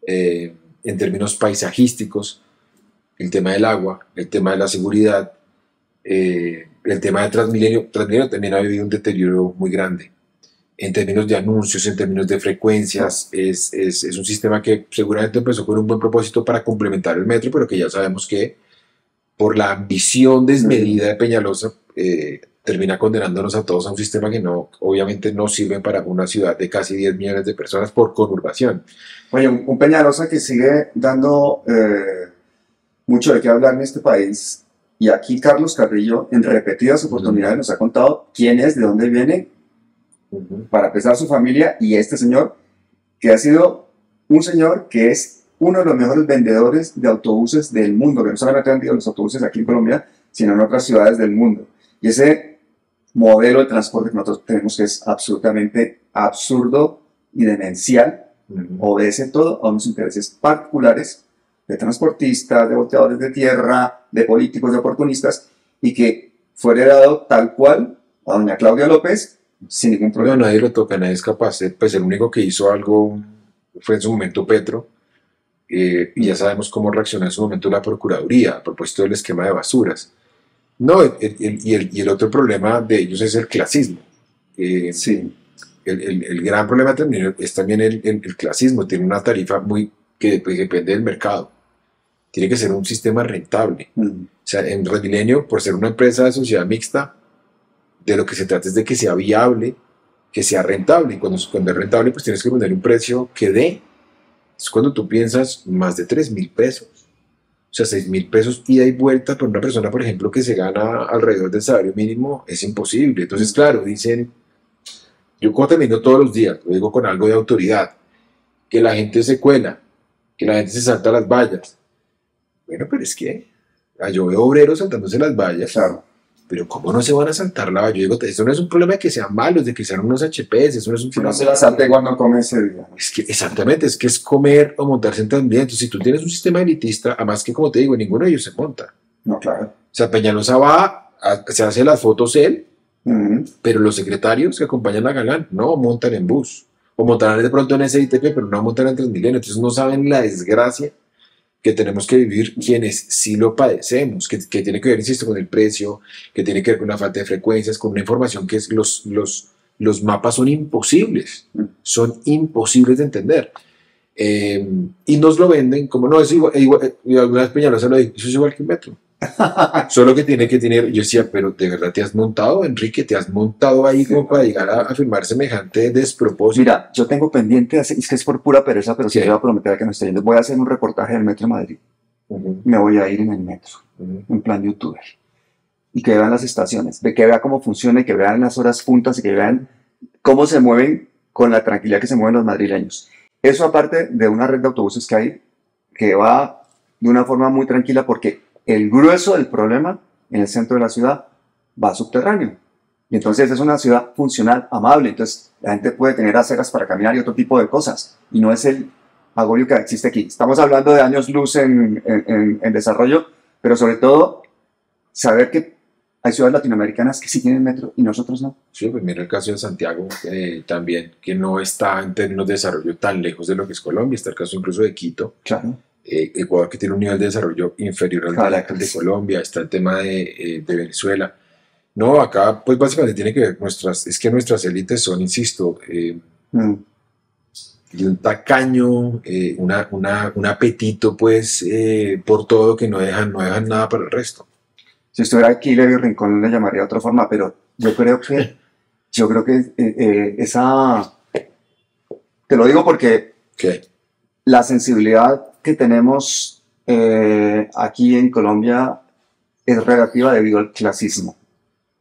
en términos paisajísticos, el tema del agua, el tema de la seguridad, el tema de Transmilenio. Transmilenio también ha vivido un deterioro muy grande en términos de anuncios, en términos de frecuencias. Es un sistema que seguramente empezó con un buen propósito para complementar el metro, pero que ya sabemos que por la ambición desmedida de Peñalosa termina condenándonos a todos a un sistema que no, obviamente no sirve para una ciudad de casi 10 millones de personas por conurbación. Oye, un Peñalosa que sigue dando mucho de qué hablar en este país, y aquí Carlos Carrillo en repetidas oportunidades nos ha contado quién es, de dónde viene, para empezar su familia, y este señor que ha sido un señor que es uno de los mejores vendedores de autobuses del mundo, que no solamente han vendido los autobuses aquí en Colombia, sino en otras ciudades del mundo. Y ese modelo de transporte que nosotros tenemos, que es absolutamente absurdo y demencial, obedece todo a unos intereses particulares de transportistas, de volteadores de tierra, de políticos, de oportunistas, y que fue heredado tal cual a doña Claudia López sin ningún problema. No, nadie lo toca, nadie es capaz. Pues el único que hizo algo fue en su momento Petro, y ya sabemos cómo reaccionó en su momento la Procuraduría a propósito del esquema de basuras. No, y el otro problema de ellos es el clasismo. Sí. El gran problema también es también el clasismo. Tiene una tarifa que depende del mercado. Tiene que ser un sistema rentable. O sea, en Transmilenio, por ser una empresa de sociedad mixta, de lo que se trata es de que sea viable, que sea rentable. Y cuando es rentable, pues tienes que poner un precio que dé. Es cuando tú piensas más de 3.000 pesos. O sea, 6.000 pesos ida y vuelta por una persona, por ejemplo, que se gana alrededor del salario mínimo, es imposible. Entonces, claro, dicen, yo termino todos los días, lo digo con algo de autoridad, que la gente se cuela, que la gente se salta las vallas. Bueno, pero es que yo veo obreros saltándose las vallas. Claro. Pero ¿cómo no se van a saltar la valla? Yo digo, eso no es un problema de que sean malos, de que sean unos HPs, eso no es un problema. No se la salte cuando come ese día. Es que, exactamente, es que es comer o montarse en Transmilenio. Entonces, si tú tienes un sistema elitista, además que, como te digo, ninguno de ellos se monta. No, claro. O sea, Peñalosa se hace las fotos él, pero los secretarios que acompañan a Galán no montan en bus. O montarán de pronto en SITP, pero no montan en Transmilenio. Entonces no saben la desgracia que tenemos que vivir quienes sí lo padecemos, que tiene que ver, insisto, con el precio, que tiene que ver con la falta de frecuencias, con una información que es los mapas son imposibles de entender. Y nos lo venden como, no, es igual, y alguna vez Peñalosa lo dijo, eso es igual que un metro. Solo que tiene que tener, yo decía, pero ¿de verdad te has montado, Enrique? ¿Te has montado ahí como para llegar a firmar semejante despropósito? Mira, yo tengo pendiente, es que es por pura pereza, pero sí le voy a prometer a que no esté yendo. Voy a hacer un reportaje del Metro de Madrid. Me voy a ir en el metro, en plan youtuber. Y que vean las estaciones, que vea cómo funciona y que vean las horas puntas y que vean cómo se mueven con la tranquilidad que se mueven los madrileños. Eso aparte de una red de autobuses que hay, que va de una forma muy tranquila porque el grueso del problema en el centro de la ciudad va subterráneo. Y entonces es una ciudad funcional, amable. Entonces la gente puede tener aceras para caminar y otro tipo de cosas. Y no es el agobio que existe aquí. Estamos hablando de años luz en desarrollo, pero sobre todo saber que hay ciudades latinoamericanas que sí tienen metro y nosotros no. Sí, pues mira el caso de Santiago también, que no está en términos de desarrollo tan lejos de lo que es Colombia. Está el caso incluso de Quito. Claro. Ecuador, que tiene un nivel de desarrollo inferior al de Colombia. Está el tema de Venezuela. No, acá pues básicamente tiene que ver es que nuestras élites son, insisto, y un tacaño, un apetito pues por todo, que no dejan nada para el resto. Si estuviera aquí, Levi Rincón le llamaría de otra forma, pero yo creo que esa, te lo digo porque ¿qué? La sensibilidad que tenemos aquí en Colombia es relativa debido al clasismo.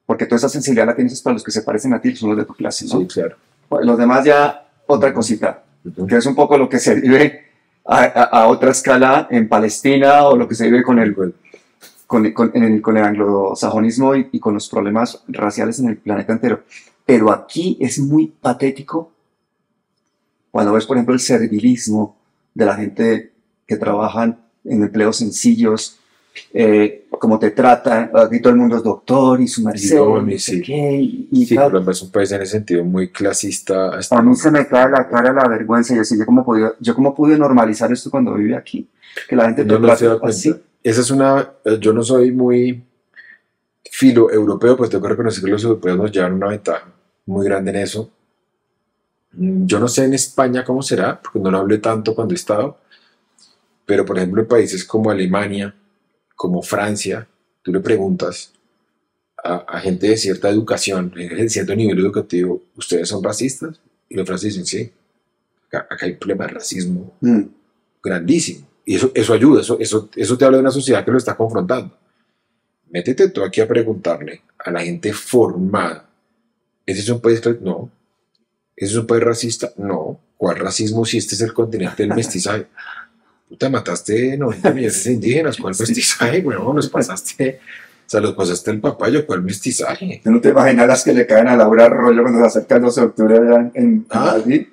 Porque toda esa sensibilidad la tienes para los que se parecen a ti, son los de tu clase, ¿no? Sí, claro. Los demás ya, otra cosita, que es un poco lo que se vive a otra escala en Palestina o lo que se vive con el anglosajonismo y con los problemas raciales en el planeta entero. Pero aquí es muy patético cuando ves, por ejemplo, el servilismo de la gente que trabaja en empleos sencillos, cómo te tratan, aquí todo el mundo es doctor y su merced, Y sí. Y tal. Colombia es un país en ese sentido muy clasista. A mí se me cae la cara la vergüenza y así, yo cómo pude normalizar esto cuando viví aquí, que la gente te trata así. Esa es yo no soy muy filo europeo, pues tengo que reconocer que los europeos nos llevan una ventaja muy grande en eso. Yo no sé en España cómo será, porque no lo hablé tanto cuando he estado, pero por ejemplo en países como Alemania, como Francia, tú le preguntas a gente de cierta educación, de cierto nivel educativo, ¿ustedes son racistas? Y los franceses dicen, sí, acá hay un problema de racismo grandísimo. Y eso ayuda, eso te habla de una sociedad que lo está confrontando. Métete tú aquí a preguntarle a la gente formada, ¿ese es un país? No. ¿Ese es un país racista? No. ¿Cuál racismo si este es el continente del mestizaje? Puta, mataste 90 millones de indígenas. ¿Cuál mestizaje, huevón? Los pasaste, o sea, los pasaste el papayo. ¿Cuál mestizaje? ¿No te imaginas las que le caen a Laura Arroyo cuando se acerca el 12 de octubre allá en Madrid?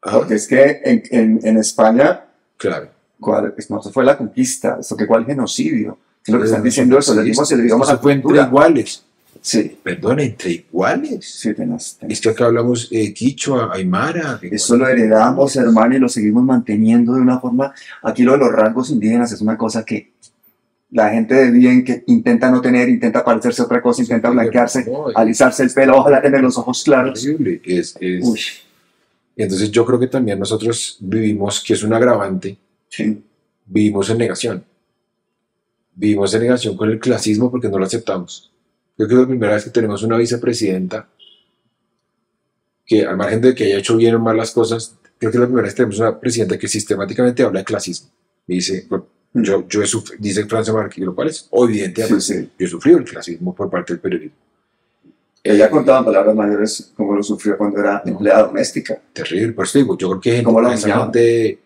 Porque es que en España, claro, no fue la conquista, esto que cuál genocidio. Es lo que están diciendo eso, le dimos el idioma a la fue entre iguales. Sí. Perdón, entre iguales. Sí, Es que acá hablamos quichua, aymara. Eso lo heredamos, hermano, y lo seguimos manteniendo de una forma. Aquí lo de los rasgos indígenas es una cosa que la gente de bien que intenta no tener, intenta parecerse a otra cosa, intenta blanquearse, alisarse el pelo, ojalá tener los ojos claros. Horrible. Y entonces yo creo que también nosotros vivimos, que es un agravante, sí. Vivimos en negación. Vivimos en negación con el clasismo porque no lo aceptamos. Creo que es la primera vez que tenemos una vicepresidenta que, al margen de que haya hecho bien o mal las cosas, creo que es la primera vez que tenemos una presidenta que sistemáticamente habla de clasismo. Y dice, bueno, dice Francia Márquez, lo cual es evidente, sí. Yo he sufrido el clasismo por parte del periodismo. Ella contaba en palabras mayores cómo lo sufrió cuando era empleada doméstica. Terrible, por eso digo, yo creo que esa gente,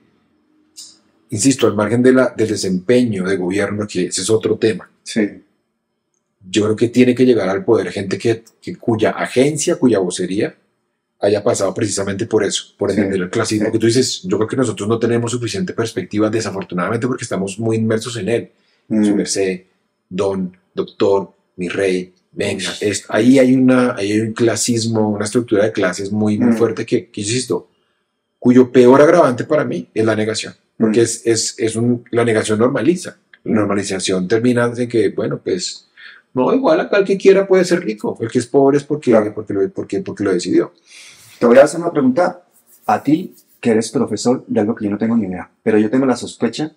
insisto, al margen del desempeño de gobierno, que ese es otro tema. Sí. Yo creo que tiene que llegar al poder gente cuya agencia, cuya vocería haya pasado precisamente por eso, por entender el clasismo. Que tú dices, yo creo que nosotros no tenemos suficiente perspectiva, desafortunadamente, porque estamos muy inmersos en él. Su merced, don, doctor, mi rey, venga. Ahí hay un clasismo, una estructura de clases muy fuerte que insisto, cuyo peor agravante para mí es la negación. Porque la negación normaliza. La normalización termina en que, bueno, pues, no, igual acá el que quiera puede ser rico. El que es pobre es porque lo decidió. Te voy a hacer una pregunta a ti, que eres profesor de algo que yo no tengo ni idea. Pero yo tengo la sospecha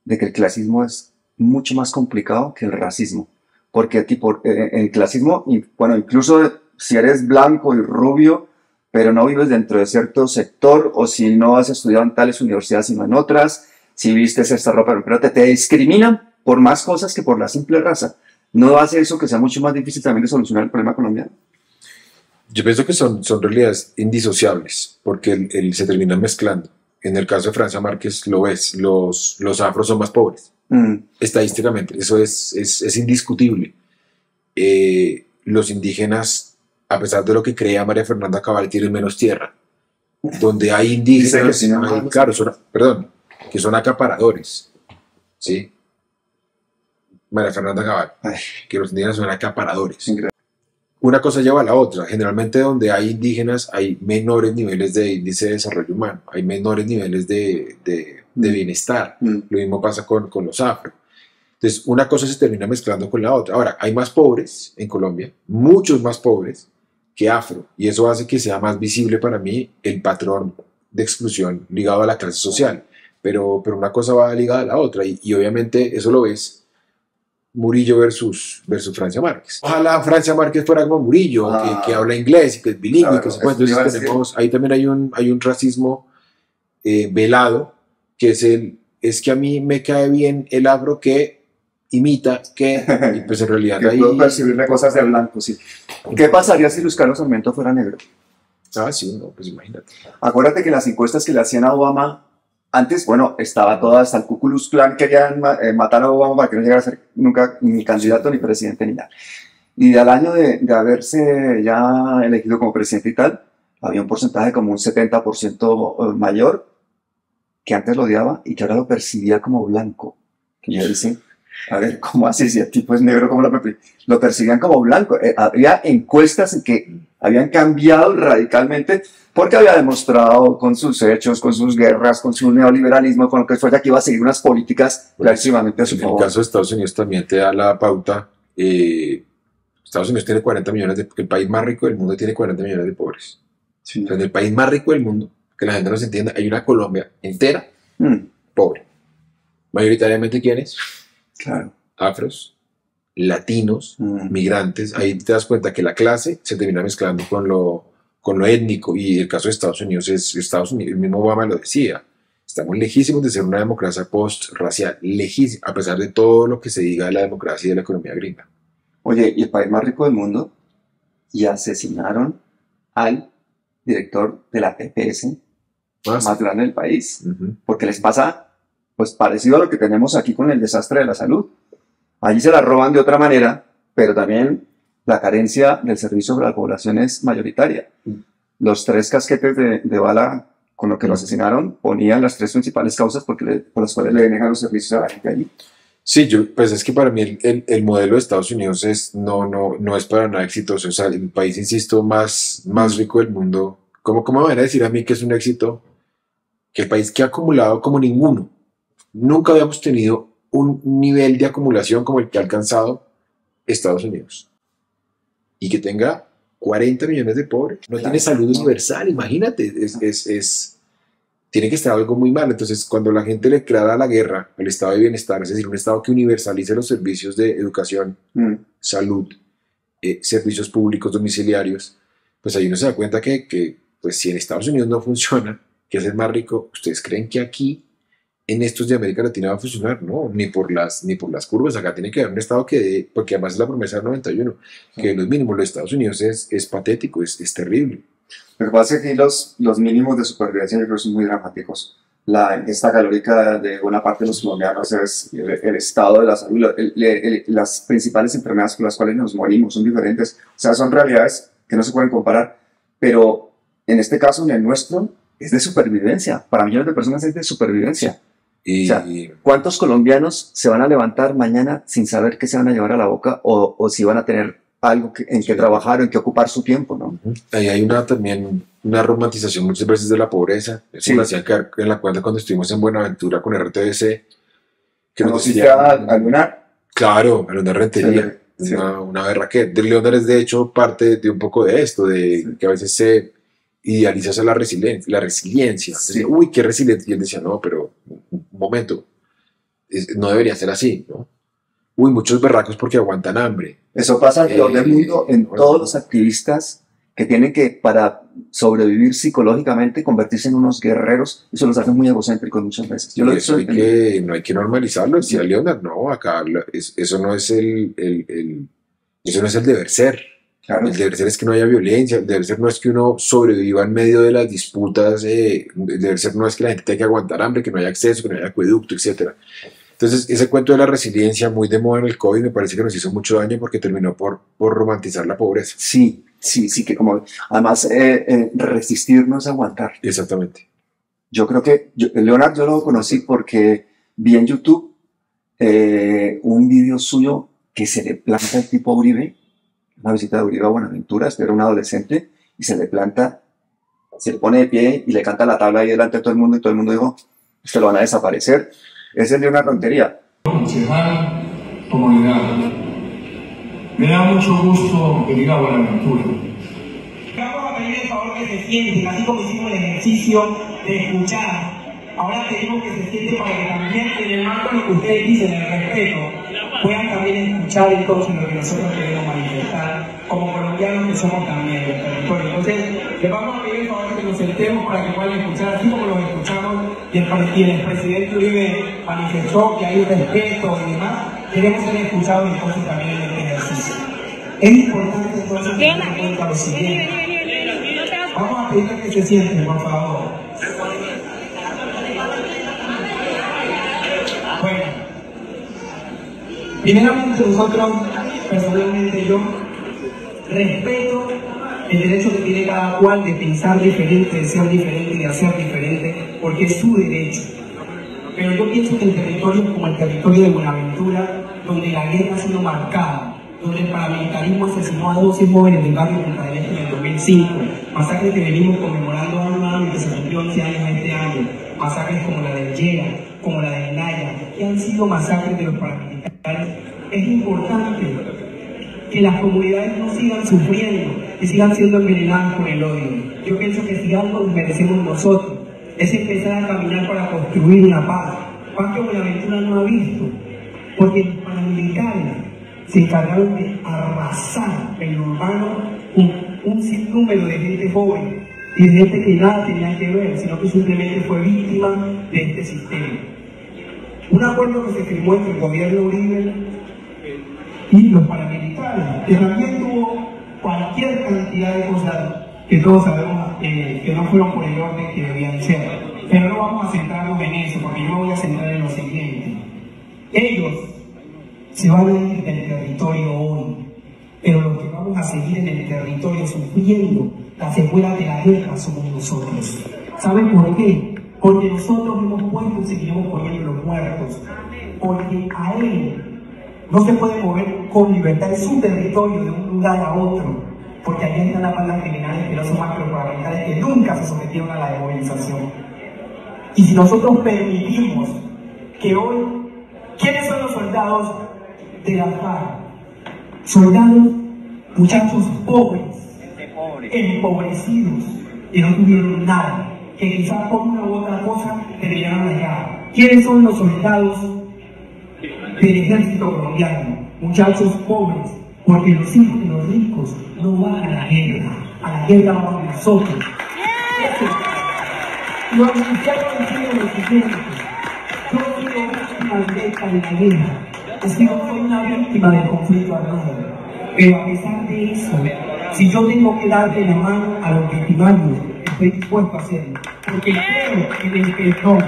de que el clasismo es mucho más complicado que el racismo. Porque el clasismo, bueno, incluso si eres blanco y rubio, pero no vives dentro de cierto sector, o si no has estudiado en tales universidades sino en otras, si vistes esta ropa, pero te discriminan por más cosas que por la simple raza. ¿No hace eso que sea mucho más difícil también de solucionar el problema colombiano? Yo pienso que son realidades indisociables, porque se terminan mezclando. En el caso de Francia Márquez lo ves, los afros son más pobres, estadísticamente, eso es indiscutible. Los indígenas, a pesar de lo que crea María Fernanda Cabal, tienen menos tierra. Donde hay indígenas, que son acaparadores, ¿sí? María Fernanda Cabal, que los indígenas son acaparadores. Una cosa lleva a la otra. Generalmente donde hay indígenas hay menores niveles de índice de desarrollo humano, hay menores niveles de bienestar. Lo mismo pasa con los afro. Entonces, una cosa se termina mezclando con la otra. Ahora, hay más pobres en Colombia, muchos más pobres que afro, y eso hace que sea más visible para mí el patrón de exclusión ligado a la clase social. Pero una cosa va ligada a la otra, y obviamente eso lo ves Murillo versus Francia Márquez. Ojalá Francia Márquez fuera como Murillo, que habla inglés y que es bilingüe. Claro, entonces ahí también hay un racismo velado, que es que a mí me cae bien el afro que imita, y pues en realidad que puedo percibirle cosas de blanco, sí. ¿Qué pasaría si Luis Carlos Sarmiento fuera negro? Sí, no, pues imagínate. Acuérdate que las encuestas que le hacían a Obama antes, bueno, estaba todo, hasta el Ku Klux Klan querían matar a Obama para que no llegara a ser nunca ni candidato ni presidente ni nada. Y al año de haberse ya elegido como presidente y tal, había un porcentaje como un 70% mayor que antes lo odiaba y que ahora lo percibía como blanco. Que ya dicen, A ver, ¿cómo así? Si el tipo es negro, ¿cómo lo perseguían como blanco? Había encuestas en que habían cambiado radicalmente porque había demostrado con sus hechos, con sus guerras, con su neoliberalismo, con lo que fuera, que iba a seguir unas políticas clarísimamente a su favor. En el caso de Estados Unidos también te da la pauta. Estados Unidos tiene 40 millones el país más rico del mundo tiene 40 millones de pobres. Sí. O sea, en el país más rico del mundo, que la gente no se entienda, hay una Colombia entera pobre. Mayoritariamente, ¿quiénes? Claro. Afros, latinos, migrantes. Ahí te das cuenta que la clase se termina mezclando con lo étnico, y el caso de Estados Unidos es Estados Unidos, el mismo Obama lo decía, estamos lejísimos de ser una democracia post-racial, lejísimos, a pesar de todo lo que se diga de la democracia y de la economía gringa. Oye, y el país más rico del mundo, y asesinaron al director de la EPS más grande del país, porque les pasa pues parecido a lo que tenemos aquí con el desastre de la salud. Allí se la roban de otra manera, pero también la carencia del servicio para la población es mayoritaria. Los 3 casquetes de bala con lo que lo asesinaron ponían las 3 principales causas por las cuales le denegan los servicios a la gente allí. Sí, pues es que para mí el modelo de Estados Unidos no es para nada exitoso. O sea, el país, insisto, más rico del mundo. ¿Cómo me van a decir a mí que es un éxito? Que el país que ha acumulado como ninguno. Nunca habíamos tenido un nivel de acumulación como el que ha alcanzado Estados Unidos. Y que tenga 40 millones de pobres. No tiene salud universal, imagínate. Tiene que estar algo muy mal. Entonces, cuando la gente le declara la guerra al estado de bienestar, es decir, un estado que universalice los servicios de educación, salud, servicios públicos domiciliarios, pues ahí uno se da cuenta que pues, si en Estados Unidos no funciona, que es el más rico, ¿ustedes creen que aquí en estos de América Latina va a funcionar? No, ni por las curvas. Acá tiene que haber un estado que dé, porque además es la promesa del 91, que los mínimos de Estados Unidos es patético, es terrible. Lo que pasa es que los mínimos de supervivencia yo creo son muy dramáticos. La ingesta calórica de buena parte de los colombianos es el estado de la salud. Las principales enfermedades con las cuales nos morimos son diferentes. O sea, son realidades que no se pueden comparar. Pero en este caso, en el nuestro, es de supervivencia. Para millones de personas es de supervivencia. O sea, ¿cuántos colombianos se van a levantar mañana sin saber qué se van a llevar a la boca o si van a tener algo en que trabajar o en que ocupar su tiempo, ¿no? Ahí hay también una romantización muchas veces de la pobreza. Eso me hacía caer en la cuenta cuando estuvimos en Buenaventura con RTBC. ¿Conociste a Lunar? Claro, a Lunar Rentería. Sí. Una berraquera. Leonard es de hecho parte de un poco de esto, de que a veces se idealiza la resiliencia. Sí. Entonces, uy, qué resiliente. Y él decía, no, pero un momento, no debería ser así, ¿no? Uy, muchos berracos porque aguantan hambre. Eso pasa alrededor del mundo en todos los activistas que tienen que, para sobrevivir psicológicamente, convertirse en unos guerreros. Eso los hace muy egocéntricos muchas veces. No hay que normalizarlo. Decía Leonard, no, acá eso no es eso no es el deber ser. Claro. El deber ser es que no haya violencia. El deber ser no es que uno sobreviva en medio de las disputas. El deber ser no es que la gente tenga que aguantar hambre, que no haya acceso, que no haya acueducto, etc. Entonces, ese cuento de la resiliencia, muy de moda en el COVID, me parece que nos hizo mucho daño porque terminó por romantizar la pobreza. Sí, que como, además, resistir no es aguantar. Exactamente. Yo creo que, Leonard yo lo conocí porque vi en YouTube un video suyo que se le planta el tipo a Uribe, una visita de Uribe a Buenaventura, este era un adolescente, y se le planta, se le pone de pie y le canta la tabla ahí delante de todo el mundo, y todo el mundo dijo, se lo van a desaparecer. Ese es de una tontería. Concejal, comunidad. Me da mucho gusto venir a Buenaventura. Vamos a pedir el favor que se sienten, así como hicimos el ejercicio de escuchar. Ahora pedimos que se sienten para que también en el marco de lo que ustedes dicen, el respeto, puedan también escuchar entonces lo que nosotros queremos manifestar, como colombianos que somos también del territorio. Entonces, les vamos a pedir el favor que nos sentemos para que puedan escuchar, así como los escuchamos y el presidente Uribe manifestó que hay respeto y demás, queremos ser escuchados entonces también en este ejercicio. Es importante entonces tener en cuenta lo siguiente. Vamos a pedirles que se sienten, por favor. Bueno, primeramente nosotros, personalmente yo, respeto el derecho que tiene cada cual de pensar diferente, de ser diferente y de hacer diferente, porque es su derecho. pero yo pienso que el territorio como el territorio de Buenaventura, donde la guerra ha sido marcada, donde el paramilitarismo asesinó a 12 jóvenes del barrio Punta del Este en el 2005, masacres que venimos conmemorando año a año, que se cumplió 11 años este año, masacres como la de Llera, como la de Naya, que han sido masacres de los paramilitares. Es importante que las comunidades no sigan sufriendo, que sigan siendo envenenadas por el odio. Yo pienso que si algo nos merecemos nosotros, es empezar a caminar para construir una paz que Buenaventura no ha visto, porque los paramilitares se encargaron de arrasar el urbano con un sinnúmero de gente joven y de gente que nada tenía que ver, sino que simplemente fue víctima de este sistema. Un acuerdo que se firmó entre el gobierno Uribe y los paramilitares, que también tuvo cualquier cantidad de cosas que todos sabemos que no fueron por el orden que debían ser. Pero no vamos a centrarnos en eso, porque yo me voy a centrar en lo siguiente. Ellos se van a ir del territorio hoy, pero los que vamos a seguir en el territorio sufriendo las secuelas de la guerra somos nosotros. ¿Saben por qué? Porque nosotros hemos puesto y seguiremos poniendo los muertos. Porque a él no se puede mover con libertad en su territorio de un lugar a otro, porque allá están las bandas criminales que no son más que los paramilitares que nunca se sometieron a la desmovilización. Y si nosotros permitimos que hoy, ¿quiénes son los soldados de la FARC? Soldados, muchachos pobres, empobrecidos, que no tuvieron nada, que quizás por una u otra cosa terminaron allá. ¿Quiénes son los soldados del ejército colombiano? Muchachos pobres, porque los hijos de los ricos no van a la guerra vamos nosotros. Los cristianos deciden lo siguiente: yo he sido víctima directa de la guerra, soy una víctima del conflicto armado, pero a pesar de eso, si yo tengo que darle la mano a los victimarios, estoy dispuesto a hacerlo, porque creo en el perdón.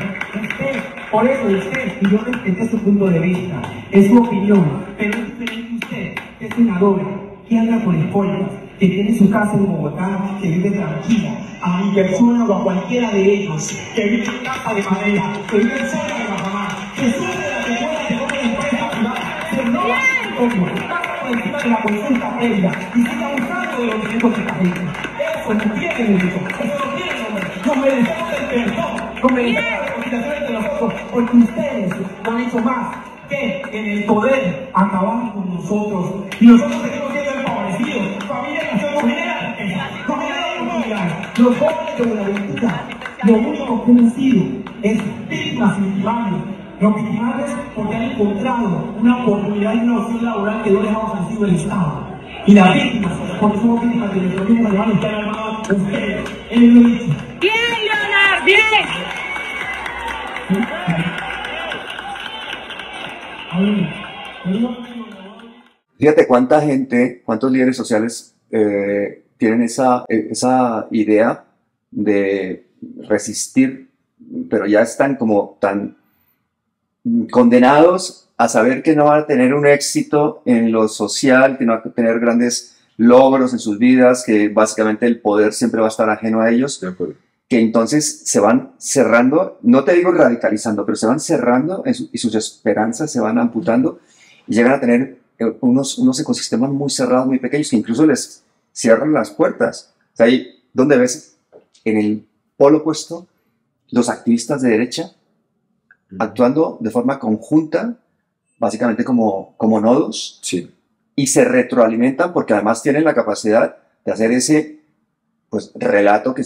Por eso usted, y yo respeté su punto de vista, es su opinión, pero es diferente usted, que es senadora, que anda con escoltas, que tiene su casa en Bogotá, que vive tranquila, a mi persona o a cualquiera de ellos, que vive en casa de madera, que vive en zona de Bajamar, que sufre de las secuelas de una empresa privada, se roba como pasa por encima de la consulta previa y sigue abusando de los derechos de esta gente. Eso no tiene derecho, eso no tiene nombre. Nos merecemos el perdón, nos merecemos la reconciliación entre nosotros, porque ustedes no han hecho más que en el poder acabar con nosotros. Y nosotros seguimos siendo empobrecidos. Familia Nación nos genera riqueza, nos genera oportunidades. Los jóvenes de Buenaventura, lo único que han sido es víctimas y victimarios. Los victimarios porque han encontrado una oportunidad y una opción laboral que no les ha ofrecido el Estado. Y las víctimas porque somos víctimas del terrorismo que van a estar armados ustedes. Él lo dice. ¡Bien, Leonard! ¡Bien! Fíjate cuánta gente, cuántos líderes sociales tienen esa idea de resistir, pero ya están como tan condenados a saber que no van a tener un éxito en lo social, que no van a tener grandes logros en sus vidas, que básicamente el poder siempre va a estar ajeno a ellos. De acuerdo. Que entonces se van cerrando, no te digo radicalizando, pero se van cerrando y sus esperanzas se van amputando y llegan a tener unos ecosistemas muy cerrados, muy pequeños, que incluso les cierran las puertas. O sea, ahí donde ves en el polo opuesto los activistas de derecha actuando de forma conjunta, básicamente como nodos, Sí. y se retroalimentan porque además tienen la capacidad de hacer ese pues, relato que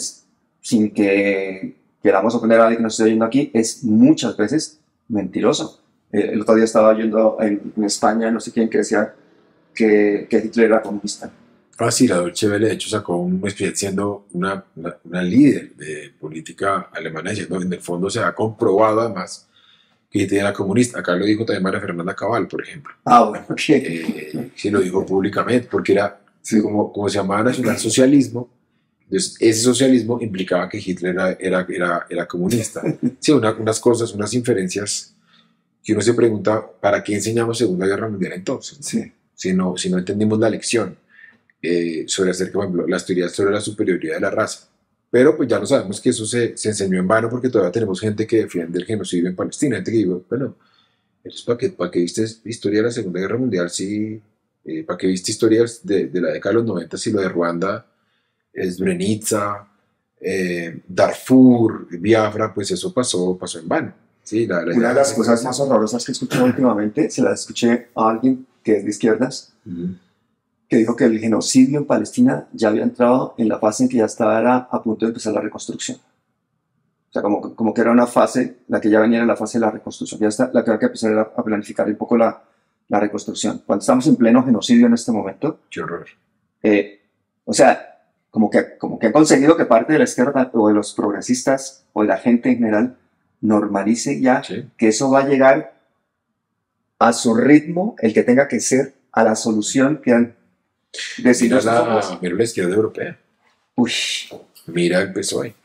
sin que queramos ofender a alguien que nos esté oyendo aquí, es muchas veces mentiroso. El otro día estaba oyendo en España, no sé quién, que decía que Hitler era comunista. Ah, sí, la Deutsche Welle, de hecho, sacó un especial siendo una líder de política alemana, diciendo en el fondo se ha comprobado además que Hitler era comunista. Acá lo dijo también María Fernanda Cabal, por ejemplo. Ah, bueno, Sí, lo dijo públicamente, porque era, sí, como se llamaba nacionalsocialismo. Entonces, ese socialismo implicaba que Hitler era comunista. Sí, unas cosas, unas inferencias que uno se pregunta, ¿para qué enseñamos Segunda Guerra Mundial entonces? sí. Si no entendimos la lección sobre acerca, por ejemplo, las teorías sobre la superioridad de la raza. Pero pues ya no sabemos que eso se enseñó en vano porque todavía tenemos gente que defiende el genocidio en Palestina. Gente que digo, bueno, entonces ¿para qué viste historia de la Segunda Guerra Mundial si... ¿para qué viste historias de la década de los 90 si lo de Ruanda, Srebrenica, Darfur, Biafra, pues eso pasó en vano? ¿Sí? Una de las cosas más horrorosas que he escuchado últimamente, se la escuché a alguien que es de izquierdas, que dijo que el genocidio en Palestina ya había entrado en la fase en que ya estaba a punto de empezar la reconstrucción. O sea, como que era una fase, la que ya venía en la fase de la reconstrucción. Ya está, la que había que empezar a planificar un poco la reconstrucción. Cuando estamos en pleno genocidio en este momento. ¡Qué horror! O sea, como que han conseguido que parte de la izquierda o de los progresistas o de la gente en general normalice ya que eso va a llegar a su ritmo, el que tenga que ser, a la solución que han decidido. Mira la izquierda europea. Uy. Mira el PSOE.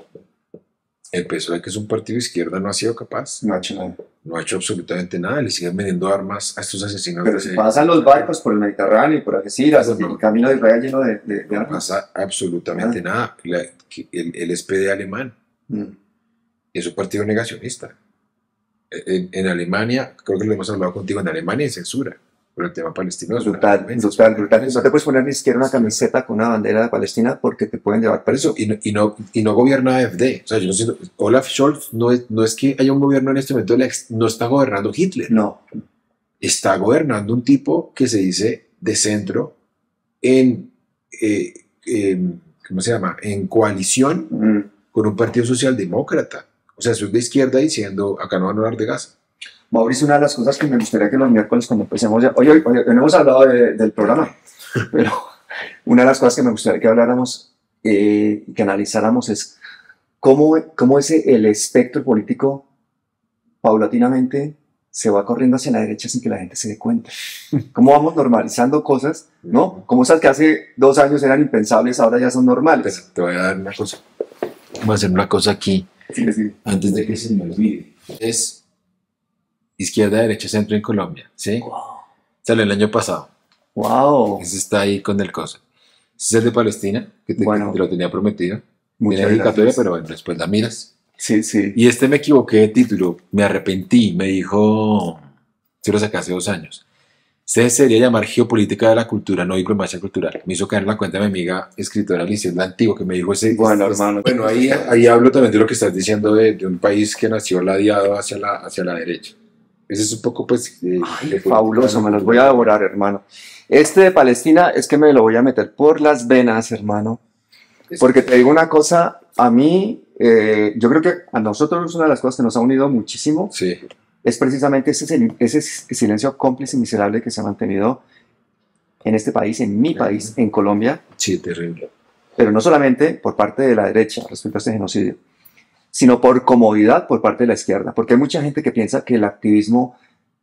El PSOE, que es un partido de izquierda, no ha sido capaz. No ha hecho nada. No ha hecho absolutamente nada. Le siguen vendiendo armas a estos asesinos. Pero si pasan los barcos por el Mediterráneo y por Algeciras, el camino de Israel lleno de no armas. pasa absolutamente nada. El SPD alemán es un partido negacionista. En Alemania, creo que lo hemos hablado contigo, en Alemania hay censura por el tema palestino. Brutal. No te puedes poner ni siquiera una camiseta con una bandera de Palestina porque te pueden llevar preso. Y no gobierna AfD. O sea, yo no sé, Olaf Scholz no es que haya un gobierno en este momento, no está gobernando Hitler. No. Está gobernando un tipo que se dice de centro ¿cómo se llama? En coalición con un partido socialdemócrata. O sea, soy de izquierda diciendo, acá no van a hablar de Gaza. Mauricio, una de las cosas que me gustaría que los miércoles cuando empecemos ya... Oye, no hemos hablado del programa, pero una de las cosas que me gustaría que habláramos y que analizáramos es cómo el espectro político paulatinamente se va corriendo hacia la derecha sin que la gente se dé cuenta. Cómo vamos normalizando cosas, ¿no? Como esas que hace 2 años eran impensables, ahora ya son normales. Te voy a dar una cosa. Voy a hacer una cosa aquí, sí. Antes de que se me olvide. Es izquierda, derecha, centro en Colombia, ¿sí? Wow. Salió el año pasado. Wow. Ese está ahí con el cosa. Ese es el de Palestina, que te lo tenía prometido. Tiene dedicatoria, pero bueno, después la miras. Sí. Y me equivoqué de título, me arrepentí, me dijo, se lo saqué hace 2 años. Se debería llamar Geopolítica de la Cultura, no Diplomacia Cultural. Me hizo caer en la cuenta de mi amiga escritora Alicia Antiguo, que me dijo ese. Bueno, hermano. Bueno, ahí hablo también de lo que estás diciendo de un país que nació ladeado hacia la derecha. Ese es un poco, pues... fabuloso, me los voy a devorar, hermano. Este de Palestina es que me lo voy a meter por las venas, hermano. Porque te digo una cosa, a mí, yo creo que a nosotros una de las cosas que nos ha unido muchísimo es precisamente ese silencio cómplice y miserable que se ha mantenido en este país, en mi país, en Colombia. Sí, terrible. Pero no solamente por parte de la derecha respecto a este genocidio, sino por comodidad por parte de la izquierda. Porque hay mucha gente que piensa que el activismo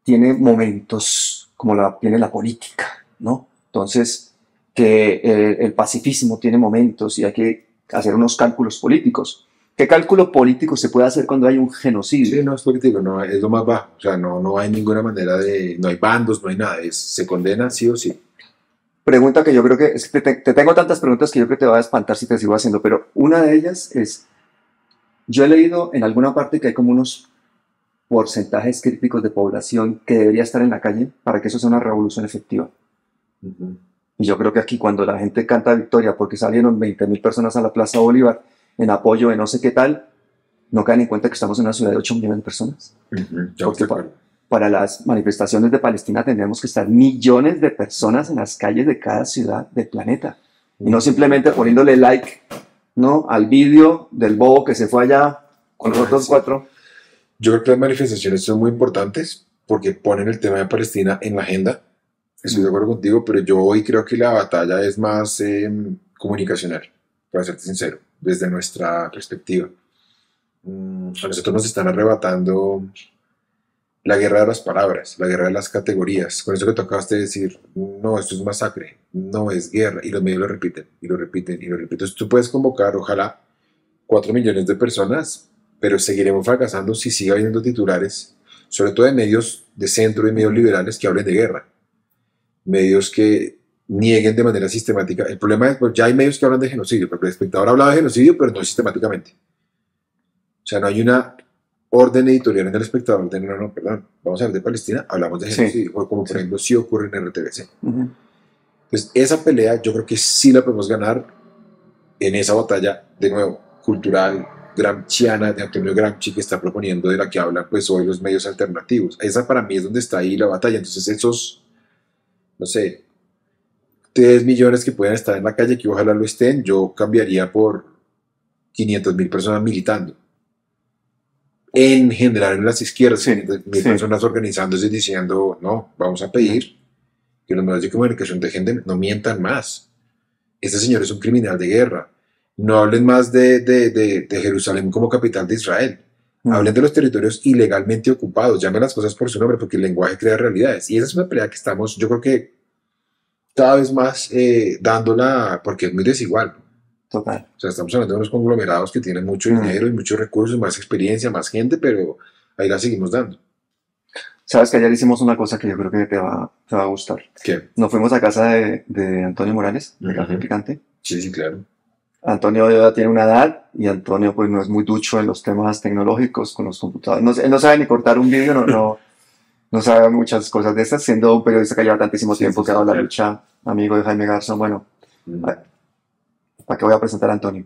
tiene momentos como tiene la política, ¿no? Entonces, que el pacifismo tiene momentos y hay que hacer unos cálculos políticos. ¿Qué cálculo político se puede hacer cuando hay un genocidio? Sí, no es político, no, es lo más bajo. O sea, no hay ninguna manera no hay bandos, no hay nada. Se condena sí o sí. Pregunta que yo creo que, te tengo tantas preguntas que yo creo que te va a espantar si te sigo haciendo, pero una de ellas es, yo he leído en alguna parte que hay como unos porcentajes críticos de población que debería estar en la calle para que eso sea una revolución efectiva. Y yo creo que aquí cuando la gente canta victoria porque salieron 20.000 personas a la Plaza Bolívar en apoyo de no sé qué tal, no caen en cuenta que estamos en una ciudad de 8 millones de personas. Porque para las manifestaciones de Palestina tendremos que estar millones de personas en las calles de cada ciudad del planeta. Y no simplemente poniéndole like, ¿no?, al vídeo del bobo que se fue allá con los otros 4. Yo creo que las manifestaciones son muy importantes porque ponen el tema de Palestina en la agenda. Estoy de acuerdo contigo, pero yo hoy creo que la batalla es más comunicacional, para serte sincero, desde nuestra perspectiva. A nosotros nos están arrebatando la guerra de las palabras, la guerra de las categorías. Con eso que tú acabaste de decir, no, esto es masacre, no es guerra, y los medios lo repiten, y lo repiten, y lo repiten. Entonces tú puedes convocar, ojalá, 4 millones de personas, pero seguiremos fracasando si sigue habiendo titulares, sobre todo de medios de centro y medios liberales que hablen de guerra. Medios que nieguen de manera sistemática. El problema es, pues ya hay medios que hablan de genocidio, pero el espectador hablaba de genocidio, pero no sistemáticamente. O sea, no hay una orden editorial en el espectador de no, perdón, vamos a hablar de Palestina, hablamos de genocidio, o como por ejemplo sí ocurre en RTBC. Entonces, esa pelea yo creo que sí la podemos ganar en esa batalla, de nuevo, cultural, gramsciana, de Antonio Gramsci, que está proponiendo, de la que hablan pues hoy los medios alternativos. Esa para mí es donde está ahí la batalla. Entonces esos, no sé, 3 millones que pueden estar en la calle, que ojalá lo estén, yo cambiaría por 500.000 personas militando. En general en las izquierdas, 500.000 personas organizándose diciendo, no, vamos a pedir que los medios de comunicación dejen de, no mientan más. Este señor es un criminal de guerra. No hablen más de Jerusalén como capital de Israel. Hablen de los territorios ilegalmente ocupados. Llamen las cosas por su nombre, porque el lenguaje crea realidades. Y esa es una pelea que estamos, yo creo que cada vez más dándola, porque es muy desigual. Total. O sea, estamos hablando de unos conglomerados que tienen mucho dinero y muchos recursos, más experiencia, más gente, pero ahí la seguimos dando. Sabes que ayer hicimos una cosa que yo creo que te va a gustar. ¿Qué? Nos fuimos a casa de Antonio Morales, de Café Picante. Sí, claro. Antonio ya tiene una edad y Antonio pues no es muy ducho en los temas tecnológicos con los computadores. Él no sabe ni cortar un vídeo, no sabe muchas cosas de estas, siendo un periodista que lleva tantísimo tiempo, que ha dado la lucha, amigo de Jaime Garzón. Bueno, ¿para qué voy a presentar a Antonio?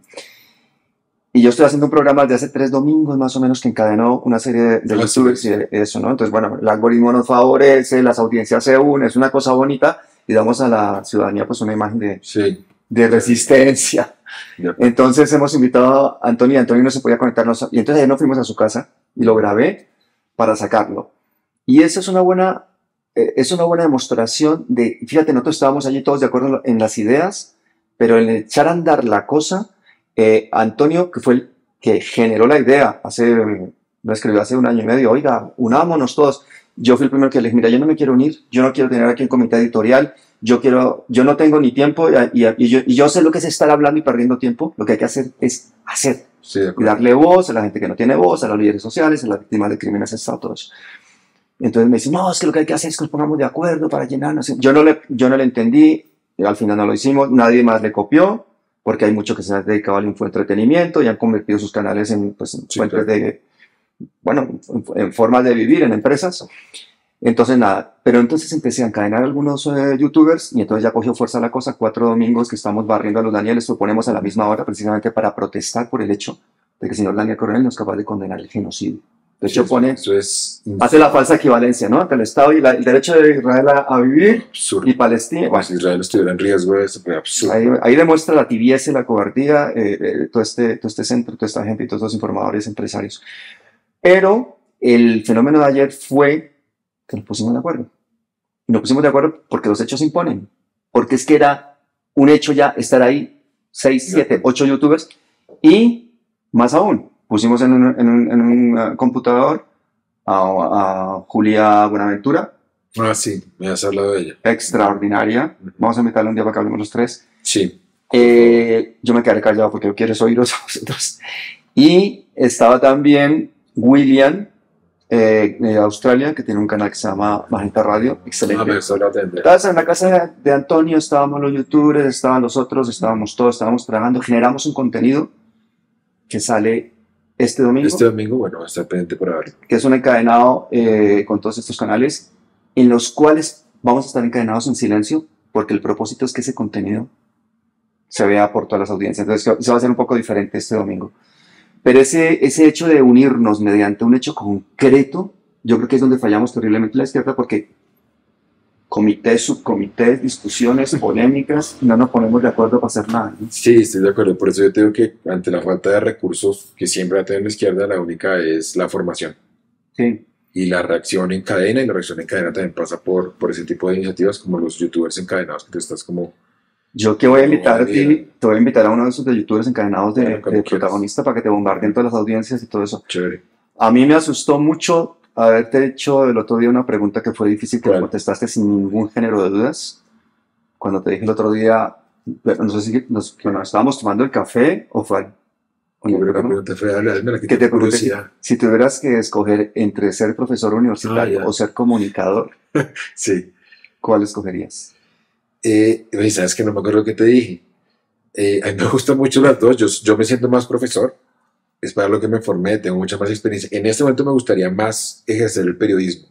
Y yo estoy haciendo un programa desde hace 3 domingos más o menos que encadenó una serie de youtubers y eso, ¿no? Entonces, bueno, el algoritmo nos favorece, las audiencias se unen, es una cosa bonita y damos a la ciudadanía pues una imagen de resistencia. Entonces hemos invitado a Antonio y Antonio no se podía conectarnos y entonces ayer nos fuimos a su casa y lo grabé para sacarlo. Y esa es una buena demostración de, fíjate, nosotros estábamos allí todos de acuerdo en las ideas, pero en echar a andar la cosa, Antonio, que fue el que generó la idea, lo escribió hace 1 año y medio, oiga, unámonos todos. Yo fui el primero que le dije, mira, yo no me quiero unir, yo no quiero tener aquí un comité editorial, yo no tengo ni tiempo y yo sé lo que es estar hablando y perdiendo tiempo, lo que hay que hacer es hacer, y darle voz a la gente que no tiene voz, a los líderes sociales, a las víctimas de crímenes de Estado, todo eso. Entonces me dice, no, es que lo que hay que hacer es que nos pongamos de acuerdo para llenarnos. Yo no le entendí, al final no lo hicimos, nadie más le copió, porque hay mucho que se ha dedicado al infoentretenimiento y han convertido sus canales en fuentes de, bueno, en formas de vivir, en empresas. Entonces nada, pero entonces empecé a encadenar algunos youtubers y entonces ya cogió fuerza la cosa. 4 domingos que estamos barriendo a los Danieles, lo ponemos a la misma hora precisamente para protestar por el hecho de que el señor Daniel Coronel no es capaz de condenar el genocidio. De hecho, hace la falsa equivalencia, ¿no? Entre el Estado y el derecho de Israel a vivir y Palestina. Bueno, si Israel estuviera en riesgo, eso fue absurdo. Ahí demuestra la tibieza y la cobardía, todo este centro, toda esta gente y todos los informadores, empresarios. Pero el fenómeno de ayer fue que nos pusimos de acuerdo. Y nos pusimos de acuerdo porque los hechos se imponen. Porque es que era un hecho ya estar ahí 6, 7, 8 youtubers y más aún. Pusimos en un computador a Julia Buenaventura. Ah, sí, me has hablado de ella. Extraordinaria. Vamos a invitarle un día para que hablemos los 3. Sí. Yo me quedaré callado porque yo quiero oíros a vosotros. Y estaba también William de Australia, que tiene un canal que se llama Magenta Radio. Excelente. Entonces, en la casa de Antonio estábamos los youtubers, estaban los otros, estábamos todos, estábamos trabajando. Generamos un contenido que sale este domingo, bueno, va a estar pendiente por ahora. Que es un encadenado con todos estos canales, en los cuales vamos a estar encadenados en silencio, porque el propósito es que ese contenido se vea por todas las audiencias. Entonces, eso va a ser un poco diferente este domingo. Pero ese hecho de unirnos mediante un hecho concreto, yo creo que es donde fallamos terriblemente la izquierda, porque comités, subcomités, discusiones, polémicas, no nos ponemos de acuerdo para hacer nada, ¿no? Sí, estoy de acuerdo. Por eso yo tengo que, ante la falta de recursos que siempre va a tener la izquierda, la única es la formación. Sí. Y la reacción en cadena, y la reacción en cadena también pasa por ese tipo de iniciativas, como los youtubers encadenados, que tú estás como... Yo que voy a invitar a ti, te voy a invitar a uno de esos de youtubers encadenados de protagonista para que te bombarden todas las audiencias y todo eso. Chévere. A mí me asustó mucho haberte hecho el otro día una pregunta que fue difícil, que contestaste sin ningún género de dudas. Cuando te dije el otro día, no sé si nos estábamos tomando el café o fue... Que te pregunté si tuvieras que escoger entre ser profesor universitario o ser comunicador, sí. ¿cuál escogerías? sabes que no me acuerdo lo que te dije. A mí me gustan mucho las dos. Yo me siento más profesor. Es para lo que me formé, tengo mucha más experiencia. En este momento me gustaría más ejercer el periodismo.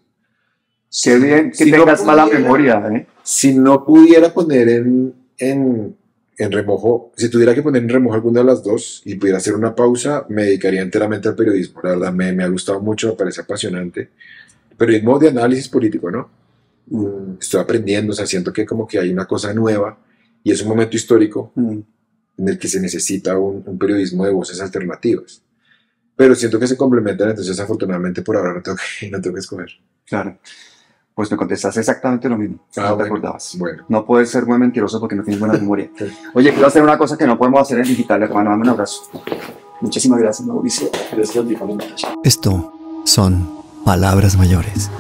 Qué bien que tengas mala memoria, ¿eh? Si no pudiera poner en remojo, si tuviera que poner en remojo alguna de las dos y pudiera hacer una pausa, me dedicaría enteramente al periodismo. La verdad, me ha gustado mucho, me parece apasionante. Periodismo de análisis político, ¿no? Estoy aprendiendo, o sea, siento que como que hay una cosa nueva y es un momento histórico en el que se necesita un periodismo de voces alternativas. Pero siento que se complementan, entonces afortunadamente por ahora no tengo que escoger. Claro. Pues me contestaste exactamente lo mismo. No te acordabas. Bueno. No puedes ser muy mentiroso porque no tienes buena memoria. Oye, quiero hacer una cosa que no podemos hacer en digital, hermano. Dame un abrazo. Muchísimas gracias, Mauricio. Esto son palabras mayores.